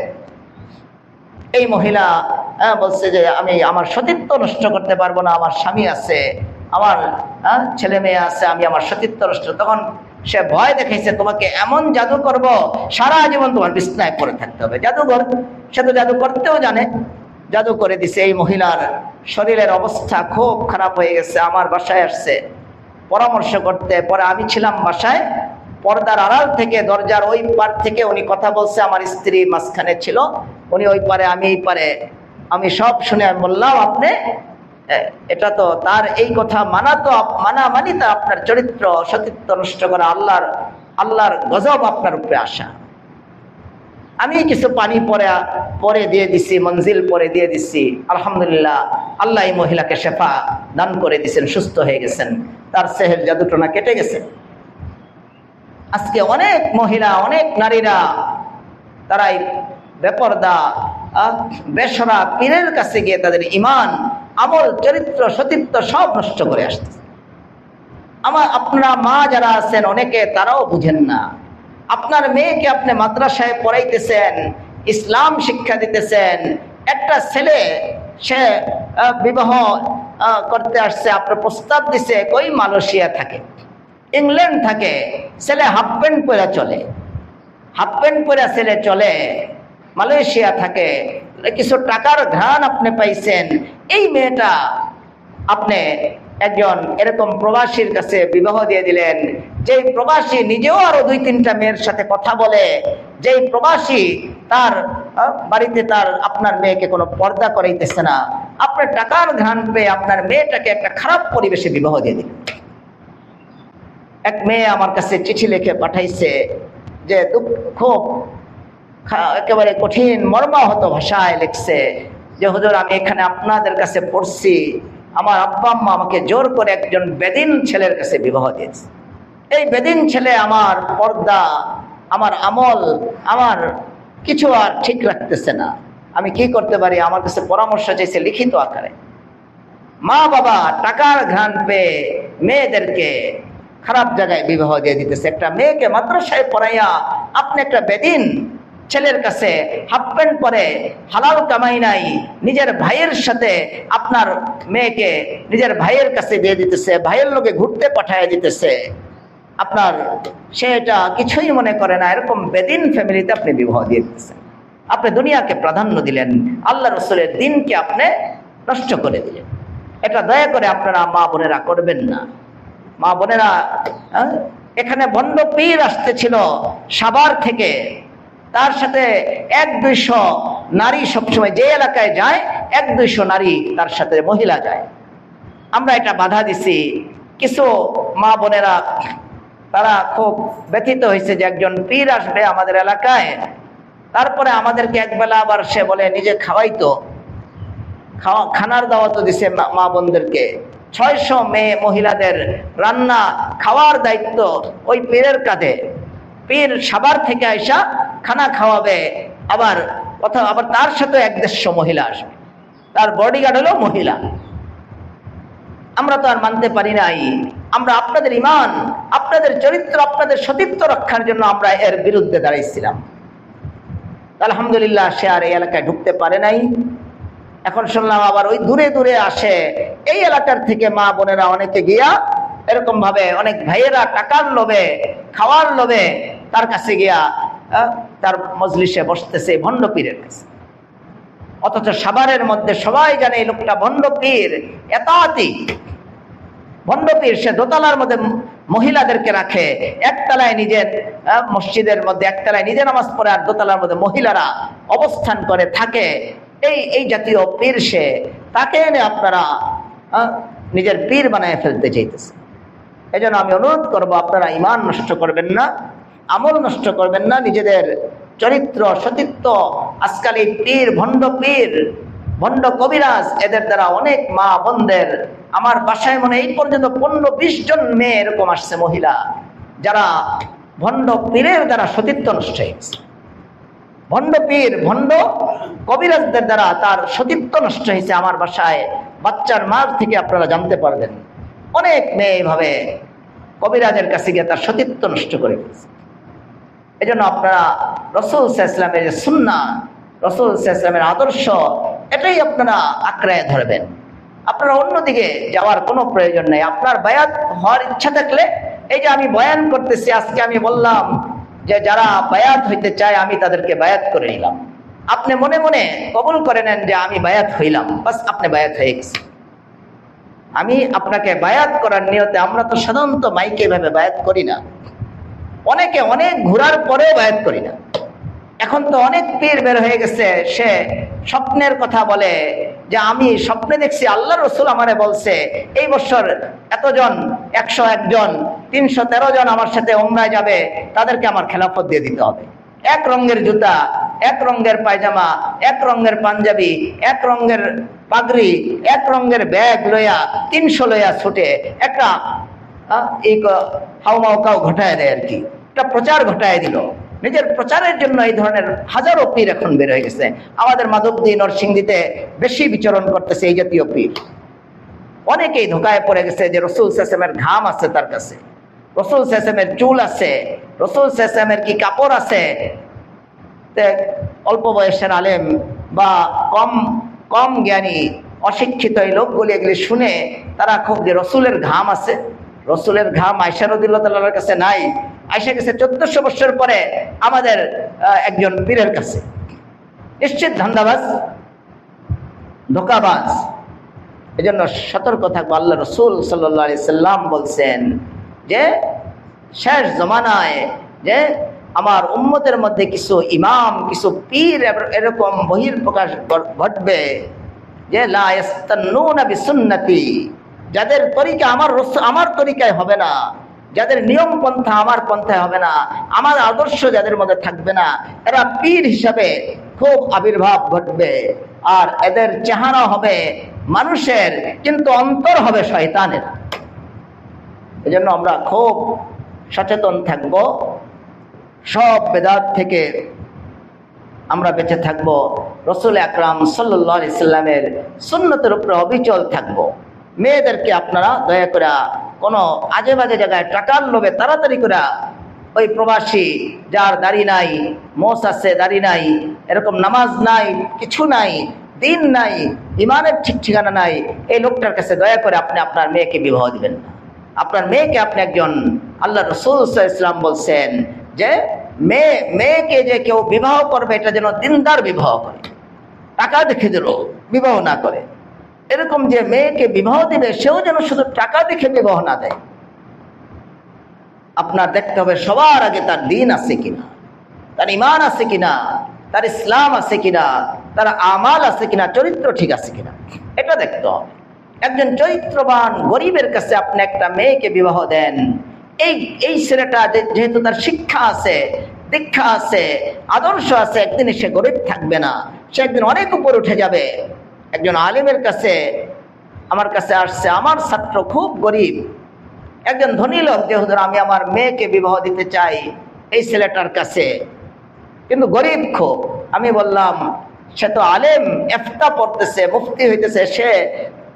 Speaker 1: এই মহিলা বলছে যে আমি আমার সতীত্ব নষ্ট করতে পারবো না, আমার স্বামী আছে, আমার ছেলে মেয়ে আছে, আমি আমার সতীত্ব নষ্ট। তখন সে ভয় দেখাইছে, তোমাকে এমন জাদু করব সারা জীবন তোমার বিছনায় পড়ে থাকতে হবে। জাদুঘর, সে তো জাদু করতেও জানে, জাদু করে দিছে। এই মহিলার শরীরের অবস্থা খুব খারাপ হয়ে গেছে। আমার বাসায় আসছে পরামর্শ করতে। পরে আমি ছিলাম বাসায়, পর্দার আড়াল থেকে, দরজার ওই পার থেকে উনি কথা বলছে, আমার স্ত্রী মাঝখানে ছিল, উনি ওই পারে আমি এই পারে। আমি সব শুনে আমি বললাম, আপনি এটা তো তার এই কথা মানা, তো মানা মানি তা আপনার চরিত্র সতীত্ব নষ্ট করা, আল্লাহর গজব আপনার উপরে আসা। আমি কিছু পানি পরে দিয়ে দিছি, মঞ্জিল পরে দিয়ে দিছি। আলহামদুলিল্লাহ, আল্লাহ এই মহিলাকে শেফা দান করে দিয়েছেন, সুস্থ হয়ে গেছেন, তার সেহের জাদুটনা কেটে গেছে। আজকে অনেক মহিলা, অনেক নারীরা তারাই বেপরদা, বেসরা পীরের কাছে গিয়ে তাদের ঈমান, আমল, চরিত্র, সতীত্ব সব নষ্ট করে আসতেছে। আপনারা মা যারা আছেন অনেকে, তারাও বুঝেন না। আপনার মেয়েকে আপনি মাদ্রাসায় পড়াইতেছেন, ইসলাম শিক্ষা দিতেছেন, একটা ছেলে সে বিবাহ করতে আসছে, আপনার প্রস্তাব দিছে, কই মালয়েশিয়া থাকে, ইংল্যান্ড থাকে, ছেলে হাফ প্যান্ট পরে চলে, হাফ প্যান্ট পরে ছেলে চলে, মালয়েশিয়া থাকে, কিছু টাকার ঘ্রাণ আপনি পাইছেন। এই মেয়েটা আপনি একজন এরকম প্রবাসীর কাছে বিবাহ দিয়ে দিলেন, যেই প্রবাসী নিজেও আরো 2-3টা মেয়ের সাথে কথা বলে, যেই প্রবাসী তার বাড়িতে তার আপনার মেয়েকে কোনো পর্দা করাইতেছে না, আপনার টাকার ঘ্রাণ পেয়ে আপনার মেয়েটাকে একটা খারাপ পরিবেশে বিবাহ দিয়ে দিলেন। এক মেয়ে আমার কাছে চিঠি লিখে পাঠাইছে যে খুব একেবারে কঠিন মর্মাহত ভাষায় লিখছে যে, হুজুর, আমি এখানে আপনাদের কাছে পড়ছি, আমার আব্বা আম্মা আমাকে জোর করে একজন বেদিন ছেলের কাছে বিবাহ দিয়েছে। এই বেদিন ছেলে আমার পর্দা, আমার আমল, আমার কিছু আর ঠিক রাখতেছে না। আমি কি করতে পারি? আমার কাছে পরামর্শ চাইছে লিখিত আকারে। মা বাবা টাকার ঘ্রাণ পেয়ে মেয়েদেরকে খারাপ জায়গায় বিবাহ দিয়ে দিতেছে। একটা মেয়েকে মাদ্রাসায় পড়াইয়া আপনি একটা বেদিন ছেলের কাছে হাফ প্যান্ট পরে হালাল কামাই নাই, নিজের ভাইয়ের সাথে আপনার মেয়েকে নিজের ভাইয়ের কাছে দিয়ে দিতেছে, ভাইয়ের লোকে ঘুরতে পাঠায় দিতেছে, আপনার সে এটা কিছুই মনে করে না, এরকম বেদিন ফ্যামিলিতে আপনি বিবাহ দিয়ে দিতেছেন। আপনি দুনিয়াকে প্রাধান্য দিলেন, আল্লাহ রসুলের দিনকে আপনি নষ্ট করে দিলেন। এটা দয়া করে আপনারা মা বোনেরা করবেন না। মা বোনেরা, এখানে ভণ্ড পীর আসতেছিল সাভার থেকে, তার সাথে 100-200 নারী সবসময় যে এলাকায় যায় 100-200 নারী তার সাথে মহিলা যায়। আমরা এটা বাধা দিছি। কিছু মা বোনেরা তারা খুব ব্যথিত হয়েছে যে একজন পীর আসবে আমাদের এলাকায়, তারপরে আমাদেরকে একবেলা আবার সে বলে নিজে খাওয়াইতো, খানার দাওয়াতও দিছে মা বোনদেরকে। 600 মেয়ে মহিলাদের রান্না খাওয়ার দায়িত্ব ওই পীরের কাঁধে। পীর সাভার থেকে আইসা খানা খাওয়াবে, আবার তার সাথে 150 মহিলা আসবে, তার বডিগার্ড হলো মহিলা। আমরা তো আর মানতে পারি নাই। আমরা আপনাদের ঈমান, আপনাদের চরিত্র, আপনাদের সতীত্ব রক্ষার জন্য আমরা এর বিরুদ্ধে দাঁড়াইছিলাম। আলহামদুলিল্লাহ সে আর এই এলাকায় ঢুকতে পারে নাই। এখন শুনলাম আবার ওই দূরে দূরে আসে, এই এলাকার থেকে মা বোনেরা অনেকে গিয়া এরকম ভাবে অনেক ভাইয়েরা টাকার লোভে, খাওয়ার লোভে তার কাছে গিয়া তার মজলিসে বসতেছে ভণ্ড পীরের কাছে। অথচ সাভারের মধ্যে সবাই জানে এই লোকটা ভণ্ড পীর, এতাতি ভণ্ড পীর। সে দোতলার মধ্যে মহিলাদেরকে রাখে, একতলায় নিজের মসজিদের মধ্যে একতলায় নিজে নামাজ পড়ে, আর দোতলার মধ্যে মহিলারা অবস্থান করে থাকে। এই জাতীয় পীর সে, তাকে এনে আপনারা নিজের পীর বানায় ফেলতে চাইতেছে। এই জন্য আমি অনুরোধ করবো, আপনারা ঈমান নষ্ট করবেন না, আমল নষ্ট করবেন না, নিজেদের চরিত্র সতীত্ব। আজকাল এই পীর, ভণ্ড কবিরাজ, এদের দ্বারা অনেক মা বোনদের, আমার বাসায় মনে এই পর্যন্ত 15-20 জন মেয়ে এরকম আসছে মহিলা, যারা ভণ্ড পীরের দ্বারা সতীত্ব নষ্ট হয়েছে। ভণ্ড পীর, ভণ্ড কবিরাজদের দ্বারা তার সতীত্ব নষ্ট হয়েছে। আমার বাসায় বাচ্চার মার থেকে আপনারা জানতে পারবেন, অনেক মেয়ে এইভাবে কবিরাজের কাছে গিয়ে তার সতীত্ব নষ্ট করে ফেলছে। এই জন্য আপনারা রাসূল সাল্লাল্লাহু আলাইহি ওয়াসাল্লামের যে সুন্নাহ, রাসূল সাল্লাল্লাহু আলাইহি ওয়াসাল্লামের আদর্শ, এটাই আপনারা আঁকড়ায় ধরবেন। আপনারা অন্যদিকে যাওয়ার কোনো প্রয়োজন নেই। আপনার বায়াত হওয়ার ইচ্ছা থাকলে, এই যে আমি বয়ান করতেছি, আজকে আমি বললাম যে যারা বায়াত হইতে চায় আমি তাদেরকে বায়াত করে নিলাম। আপনি মনে মনে কবুল করে নেন যে আমি বায়াত হইলাম, বাস আপনি বায়াত হয়ে গেছে। আমি আপনাকে বায়াত করার নিয়তে, আমরা তো সাধারণত মাইকে এভাবে বায়াত করি না, অনেকে অনেক ঘোরার পরেও বায়াত করি না। এখন তো অনেক পীর বের হয়ে গেছে, সে স্বপ্নের কথা বলে যে আমি স্বপ্নে দেখছি আল্লাহ রসুল আমারে বলছে এই বছর এতজন, 101 জন, 313 জন আমার সাথে উমরায় যাবে, তাদেরকে আমার খেলাফত দিয়ে দিতে হবে। এক রঙের জুতা, এক রঙের পায়জামা, এক রঙের পাঞ্জাবি, এক রঙের পাগড়ি, এক রঙের ব্যাগ লইয়া, 300 লইয়া ছুটে একটা এই হাউমাউকাও ঘটায় দেয় আর কি, একটা প্রচার ঘটায় দিল। নিজের প্রচারের জন্য এই ধরনের হাজারো পীর এখন বের হয়ে গেছে। আমাদের মাধবদী, নরসিংদীতে বেশি বিচরণ করতেছে এই জাতীয় পীর। অনেকেই ধোকায় পড়ে গেছে যে রাসূল সাল্লাল্লাহু আলাইহি ওয়াসাল্লামের ঘাম আছে তার কাছে, রাসূল সাল্লাল্লাহু আলাইহি ওয়াসাল্লামের চুল আছে, রাসূল সাল্লাল্লাহু আলাইহি ওয়াসাল্লামের কি কাপড় আছে। অল্প বয়সের আলেম বা কম জ্ঞানী অশিক্ষিত এই লোকগুলি এগুলি শুনে তারা খুব যে রসুলের ঘাম আছে, রসুলের ঘাম আয়েশা রাদিয়াল্লাহু তাআলার কাছে নাই, আয়েশা গেছে 1400 বছর পরে আমাদের একজন পীরের কাছে। নিশ্চিত ধান্দাবাজ, ধোকাবাজ। এই জন্য সতর্ক থাকবো। আল্লাহ রসুল সাল্লাল্লাহু আলাইহি সাল্লাম বলছেন যে শেষ জমানায় যে আমার উম্মতের মধ্যে কিছু ইমাম, কিছু পীর এরকম বহিঃপ্রকাশ ঘটবে যে লা ইস্তান্নুনা বিসুন্নতি, যাদের তরিকা আমার তরিকায় হবে না, যাদের নিয়ম পন্থা আমার পন্থায় হবে না, আমার আদর্শ যাদের মধ্যে থাকবে না, এরা পীর হিসাবে খুব আবির্ভাব ঘটবে। আর এদের চেহারা হবে মানুষের, কিন্তু অন্তর হবে শয়তানের। এজন্য আমরা খুব সচেতন থাকব, সব বেদাত থেকে আমরা বেঁচে থাকব, রাসূল আকরাম সাল্লাল্লাহু আলাইহি সাল্লামের সুন্নতের উপরে অবিচল থাকব। মেয়েদেরকে আপনারা দয়া করে কোনো আজে বাজে জায়গায় টাকার লোভে তাড়াতাড়ি করে ওই প্রবাসী যার দাড়ি নাই, মোষ আছে দাড়ি নাই, এরকম নামাজ নাই, কিছু নাই, দিন নাই, ইমানের ঠিক ঠিকানা নাই, এই লোকটার কাছে দয়া করে আপনি আপনার মেয়েকে বিবাহ দিবেন না। আপনার মেয়েকে আপনি একজন, আল্লাহ রাসূল সাল্লাল্লাহু আলাইহি ওয়াসাল্লাম বলছেন যে মেয়েকে যে কেউ বিবাহ করবে এটা যেন দিনদার বিবাহ করে, টাকা দেখে দিল বিবাহ না করে। এরকম যে মেয়েকে বিবাহ দিবে সেও যেন শুধু টাকা দেখে বিবাহ না দেয়। আপনার দেখতে হবে সবার আগে তার দিন আছে কিনা, তার ইমান আছে কিনা, তার ইসলাম আছে কিনা, তার আমাল আছে কিনা, চরিত্র ঠিক আছে কিনা, এটা দেখতে হবে। একজন চরিত্রবান গরিবের কাছে আপনি একটা মেয়েকে বিবাহ দেন, এই ছেলেটা যেহেতু তার শিক্ষা আছে, দীক্ষা আছে, আদর্শ আছে, একদিন সে গরিব থাকবে না, সে একদিন অনেক উপর উঠে যাবে। একজন আলেমের কাছে আমার কাছে আসছে, আমার ছাত্র খুব গরিব, একজন ধনী লোক, যে হুজুর আমি আমার মেয়েকে বিবাহ দিতে চাই এই ছেলেটার কাছে, কিন্তু গরিব খুব। আমি বললাম সে তো আলেম, ইফতা পড়তেছে, মুফতি হইতেছে, সে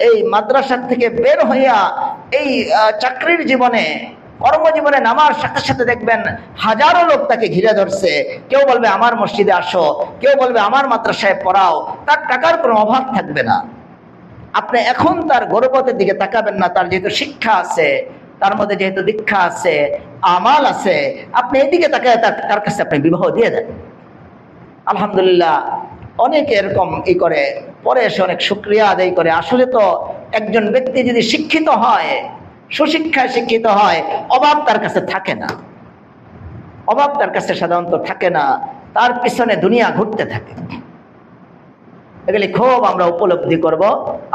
Speaker 1: এই মাদ্রাসা থেকে বের হইয়া এই চাকরির জীবনে, কর্মজীবনে নামার সাথে সাথে দেখবেন হাজারো লোক তাকে ঘিরে ধরছে। কেউ বলবে আমার মসজিদে আসো, কেউ বলবে আমার মাদ্রাসায় পড়াও, তার টাকার কোনো অভাব থাকবে না। আপনি এখন তার গৌরবতের দিকে তাকাবেন না, তার যেহেতু শিক্ষা আছে, তার মধ্যে যেহেতু দীক্ষা আছে, আমাল আছে, আপনি এদিকে তাকায় তার কাছে আপনি বিবাহ দিয়ে দেন। আলহামদুলিল্লাহ অনেকে এরকম করে, পরে এসে অনেক শুকরিয়া আদায় করে। আসলে তো একজন ব্যক্তি যদি শিক্ষিত হয়, সুশিক্ষায় শিক্ষিত হয়, অভাব তার কাছে থাকে না, অভাব তার কাছে সাধারণত থাকে না, তার পিছনে দুনিয়া ঘুরতে থাকে। এগুলি খুব আমরা উপলব্ধি করব।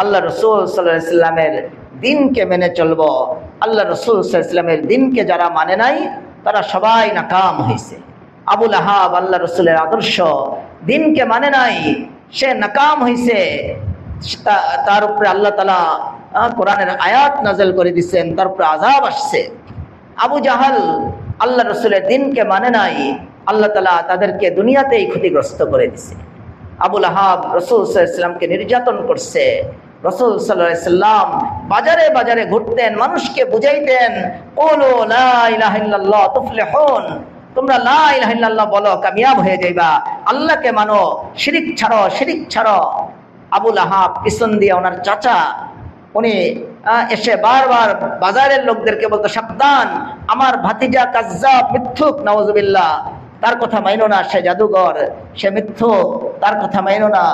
Speaker 1: আল্লাহ রাসূল সাল্লাল্লাহু আলাইহি ওয়াসাল্লামের দিনকে মেনে চলব। আল্লাহ রাসূল সাল্লাল্লাহু আলাইহি ওয়াসাল্লামের দিনকে যারা মানে নাই তারা সবাই নাকাম হয়েছে। আবু লাহাব আল্লাহ রাসূলের আদর্শ দিনকে মানে নাই, সে নাকাম হয়েছে। তার উপরে আল্লাহ তাআলা কোরআনের আয়াত নাযিল করে দিয়েছেন, তার উপরে আযাব আসছে। আবু জাহাল আল্লাহ রাসূলের দিনকে মানে নাই, আল্লাহ তাআলা তাদেরকে দুনিয়াতেই ক্ষতিগ্রস্ত করে দিয়েছে। আবু লাহাব রাসূল সাল্লাল্লাহু আলাইহি ওয়াসাল্লামকে নির্যাতন করছে। রাসূল সাল্লাল্লাহু আলাইহি ওয়াসাল্লাম বাজারে বাজারে ঘুরতেন, মানুষকে বুঝাইতেন, কুলু লা ইলাহা ইল্লাল্লাহ তুফলিহুন, তোমরা লা ইলাহা ইল্লাল্লাহ বলো, কামিয়াব হয়ে যাইবা, আল্লাহকে মানো, শিরিক ছাড়ো, শিরিক ছাড়ো। আবু লাহাব পিছন দিয়ে ওনার চাচা, উনি এসে বারবার বাজারের লোকদেরকে বলতো, সাবধান, আমার ভাতিজা কাজ্জাব, মিথ্যুক, নাউযুবিল্লাহ, তার কথা মাইনো না, সে জাদুঘর, সে মিথ্যুক, তার কথা মাইনো না।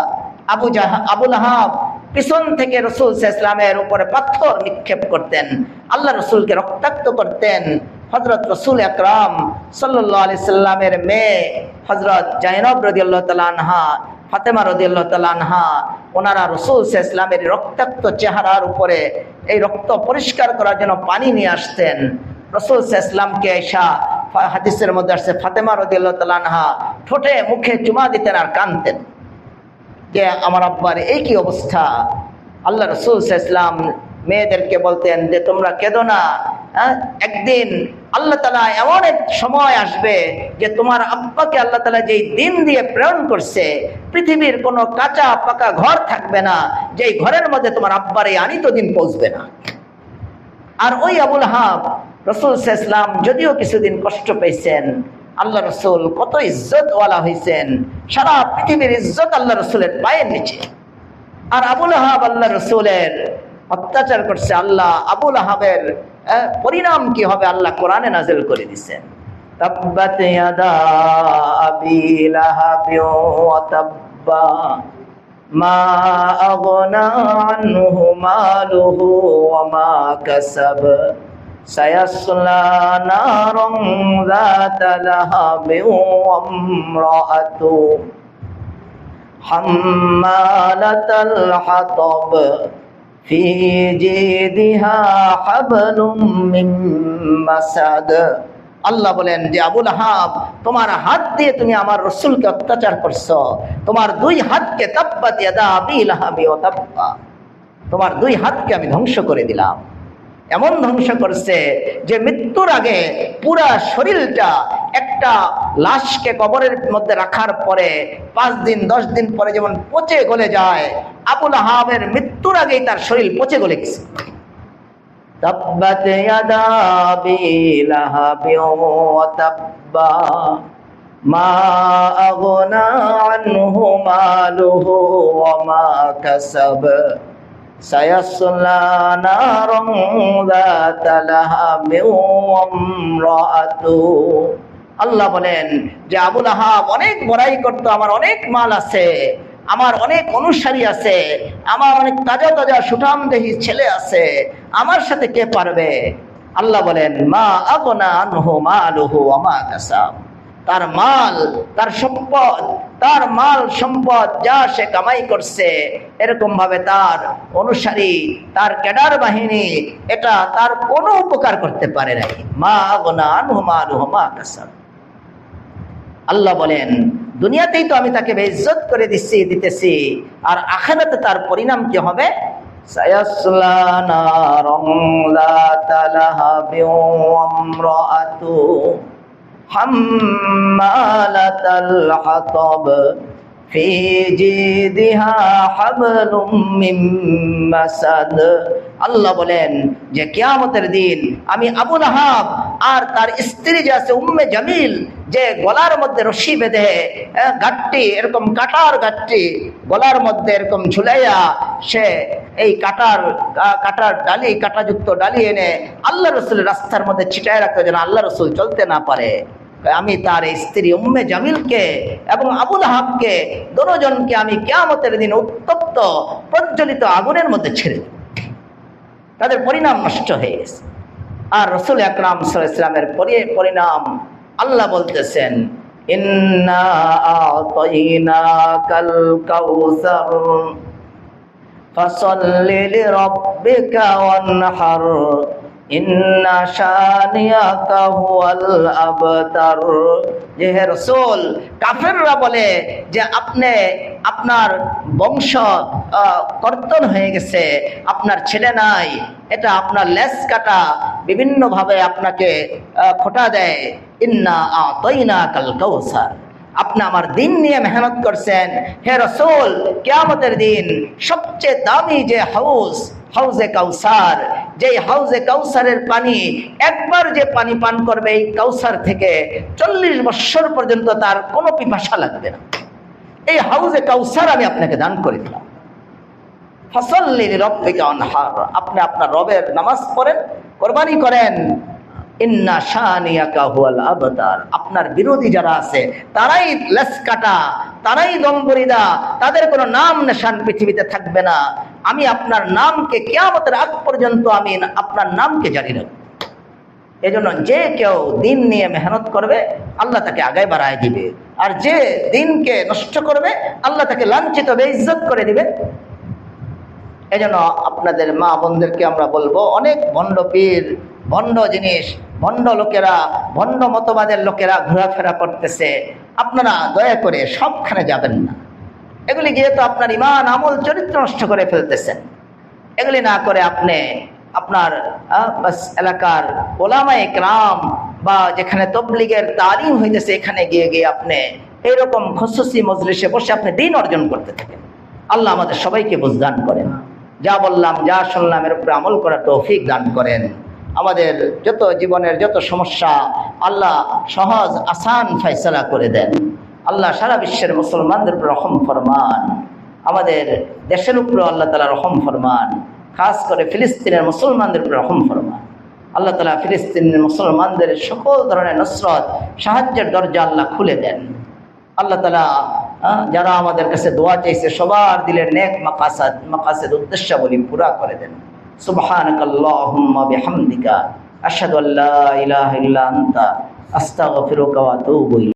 Speaker 1: আবু লাহাব পিছন থেকে রাসূল সাল্লাল্লাহু আলাইহি ওয়াসাল্লামের উপরে পাথর নিক্ষেপ করতেন, আল্লাহ রাসূলকে রক্তাক্ত করতেন। হযরত রাসূল আকরাম সাল্লাল্লাহু আলাইহি সাল্লামের মেয়ে হযরত জায়নব রাদিয়াল্লাহু তাআলা আনহা, ফাতেমা রাদিয়াল্লাহু তাআলা আনহা, ওনারা রাসূল সাল্লাল্লাহু আলাইহি ওয়াসাল্লামের রক্তাক্ত চেহারার উপরে এই রক্ত পরিষ্কার করার জন্য পানি নিয়ে আসতেন। রাসূল সাল্লাল্লাহু আলাইহি ওয়াসাল্লামকে আয়েশা, হাদিসের মধ্যে আসছে, ফাতেমা রাদিয়াল্লাহু তাআলা আনহা ঠোঁটে মুখে চুমা দিতেন আর কাঁদতেন যে আমার আব্বার এই কি অবস্থা। আল্লাহ রাসূল সাল্লাল্লাহু আলাইহি ওয়াসাল্লাম মেয়েদেরকে বলতেন যে তোমরা কেঁদো না, একদিন আল্লাহ তাআলা এমন এক সময় আসবে যে তোমার আব্বাকে আল্লাহ তাআলা যেই দিন দিয়ে প্রেরণ করছে, পৃথিবীর কোনো কাঁচা পাকা ঘর থাকবে না যেই ঘরের মধ্যে তোমার আব্বার এই আনিত দিন পৌঁছবে না। আর ওই আবু লাহাব রাসূল সাল্লাল্লাহু আলাইহি ওয়াসাল্লাম যদিও কিছুদিন কষ্ট পেয়েছেন, আল্লাহ রাসূল কত ইজ্জতওয়ালা হয়েছেন, সারা পৃথিবীর ইজ্জত আল্লাহ রাসূলের পায়ের নিচে। আর আবু লাহাব আল্লাহ রাসূলের অত্যাচার করছে। আল্লাহ আবু লাহাবের পরিণাম কি হবে আল্লাহ কোরআনে নাযিল করে দিয়েছেন, তাব্বাত ইয়াদা আবি লাহাবি ওয়া তাব্বা মা আগনা আনহু মালুহু ওয়া মা কাসাব সায়াসলা নারান যাতা লাহাবি ওয়া ইমরাআতু হাম্মালাতাল হাতাব ফি জিদিহা হাবলুম মিন মাসাদ। আল্লাহ বলেন যে আবু লাহাব, তোমার হাত দিয়ে তুমি আমার রাসূলকে অত্যাচার করছো, তোমার দুই হাতকে, তাব্বাত ইয়াদা আবি লাহাবি ওয়া তাব্বা, তোমার দুই হাতকে আমি ধ্বংস করে দিলাম। এমন ধ্বংস করছে যে মৃত্যুর আগে পুরা শরীরটা, একটা লাশকে কবরের মধ্যে রাখার পরে 5 দিন 10 দিন পরে যেমন পচে গলে যায়, আবু লাহাবের মৃত্যুর আগেই তার শরীর পচে গলে গেছে। তাব্বাত ইয়াদা আবি লাহাবিন ওয়া তাব্বা মা আগনা আনহু মালুহু ওয়া মা কাসাব সায়াসলা নারান যাতা লাহাবিন ওয়া ইমরাআতুহু। আল্লাহ বলেন যে আবু লাহাব অনেক বড়াই করত, আমার অনেক মাল আছে, আমার অনেক অনুসারী আছে, আমার অনেক তাজা তাজা সুঠামদেহী ছেলে আছে, আমার সাথে কে পারবে? আল্লাহ বলেন মা আগনা আনহু মালুহু ওয়া মা কাসাব, তার মাল, তার সম্পদ, তার মাল সম্পদ যা সে কামাই করছে, এরকম ভাবে তার অনুসারী, তার ক্যাডার বাহিনী এটা তার কোনো উপকার করতে পারে নাই। মা আগনা আনহু মালুহু ওয়া মা কাসাব। আল্লাহ বলেন দুনিয়াতেই তো আমি তাকে বেইজ্জত করে দিতেছি, আর আখিরাতে তার পরিণাম কি হবে? সায়াসলা নারান যাতা লাহাবিন ওয়া ইমরাআতুহু হাম্মালাতাল হাতাব ফি জিদিহা হাবলুম মিন মাসাদ। আল্লাহ বলেন যে কিয়ামতের দিন আমি আবু লাহাব আর তার স্ত্রী যে আছে উম্মে জামিল, যে গলার মধ্যে রশি বেঁধে গাঁটটি, এরকম কাটার গাঁটটি গলার মধ্যে এরকম ঝুলাইয়া সে এই কাটার ডালি, কাটাযুক্ত ডালি এনে আল্লাহ রসুলের রাস্তার মধ্যে ছিটায় রাখতে, যেন আল্লাহ রসুল চলতে না পারে, আমি তার স্ত্রী উম্মে জামিলকে এবং আবু লাহাবকে দুজনকে আমি কিয়ামতের দিন উত্তপ্ত প্রজ্বলিত আগুনের মধ্যে ছেড়ে দেব। তাদের পরিণাম নষ্ট হয়ে গেছে। আর রাসূল আকরাম সাল্লাল্লাহু আলাইহি ওয়াসাল্লামের পরিণাম আল্লাহ বলতেছেন ইন্না আ'তাইনাকাল কাউসার ফাসাল্লি লিরাব্বিকা ওয়ানহার ইন্না শানিয়াকা হুয়াল আবতার। যে হে রাসূল, কাফেররা বলে যে আপনার বংশ কর্তন হয়ে গেছে, আপনার ছেলে নাই, এটা আপনার লেজ কাটা, বিভিন্ন ভাবে আপনাকে খোটা দেয়। ইন্না আ'তাইনাকাল কাউসার, আপনি আমার দিন নিয়ে মেহনত করছেন হে রাসূল, কিয়ামতের দিন সবচেয়ে দামি যে হাউজে কাউসার, যে হাউজে কাউসারের পানি একবার যে পানি পান করবে এই কাউসার থেকে 40 বছর পর্যন্ত তার কোনো পিপাসা লাগবে না। এই হাউজে কাউসার আমি আপনাকে দান করে দিলাম। ফাসাল্লি লিরাব্বিকা ওয়ানহার, আপনি আপনার রবের নামাজ পড়েন, কুরবানি করেন। ইন্না শানিয়াকা হুয়াল আবতার, আপনার বিরোধী যারা আছে তারাই লেজ কাটা, তারাই দম্বরিদা, তাদের কোনো নাম নিশান পৃথিবীতে থাকবে না। আমি আপনার নামকে কিয়ামতের আগ পর্যন্ত আমি আপনার নামকে জারি রাখব। এজন্য যে কেউ দিন নিয়ে মেহনত করবে আল্লাহ তাকে আগায় বাড়ায় দিবে, আর যে দিনকে নষ্ট করবে আল্লাহ তাকে লাঞ্ছিত বেইজ্জত করে দিবে। এজন্য আপনাদের মা বোনদেরকে আমরা বলবো, অনেক ভণ্ড পীর, ভণ্ড জিনিস, ভণ্ড লোকেরা, ভণ্ড মতবাদের লোকেরা ঘোরাফেরা করতেছে, আপনারা দয়া করে সবখানে যাবেন না। এগুলি গিয়ে তো আপনার ইমান, আমল, চরিত্র নষ্ট করে ফেলতেছেন। এগুলি না করে আপনি আপনার এলাকার ওলামায়ে কেরাম বা যেখানে তবলিগের তালিম হইতেছে এখানে গিয়ে আপনি এইরকম খুসুসি মজলিসে বসে আপনি দিন অর্জন করতে থাকেন। আল্লাহ আমাদের সবাইকে বুঝদান করেন। যা বললাম, যা শুনলাম, এর উপরে আমল করার তৌফিক দান করেন। আমাদের যত জীবনের যত সমস্যা আল্লাহ সহজ আসান ফয়সালা করে দেন। আল্লাহ সারা বিশ্বের মুসলমানদের উপর রহম ফরমান, আমাদের দেশের উপর আল্লাহ তাআলা রহম ফরমান, খাস করে ফিলিস্তিনের মুসলমানদের উপর রহম ফরমান। আল্লাহ তাআলা ফিলিস্তিনের মুসলমানদের সকল ধরনের নসরত, সাহায্যের দরজা আল্লাহ খুলে দেন। আল্লাহ তাআলা যারা আমাদের কাছে দোয়া চাইছে সবার দিলের নেক মাকাসিদ উদ্দেশ্যাবলী পুরা করে দেন। সুবহানাকাল্লাহুম্মা বিহামদিকা আশহাদু আল্লা ইলাহা ইল্লা আনতা আস্তাগফিরুকা ওয়া আতুবু ইলাইক।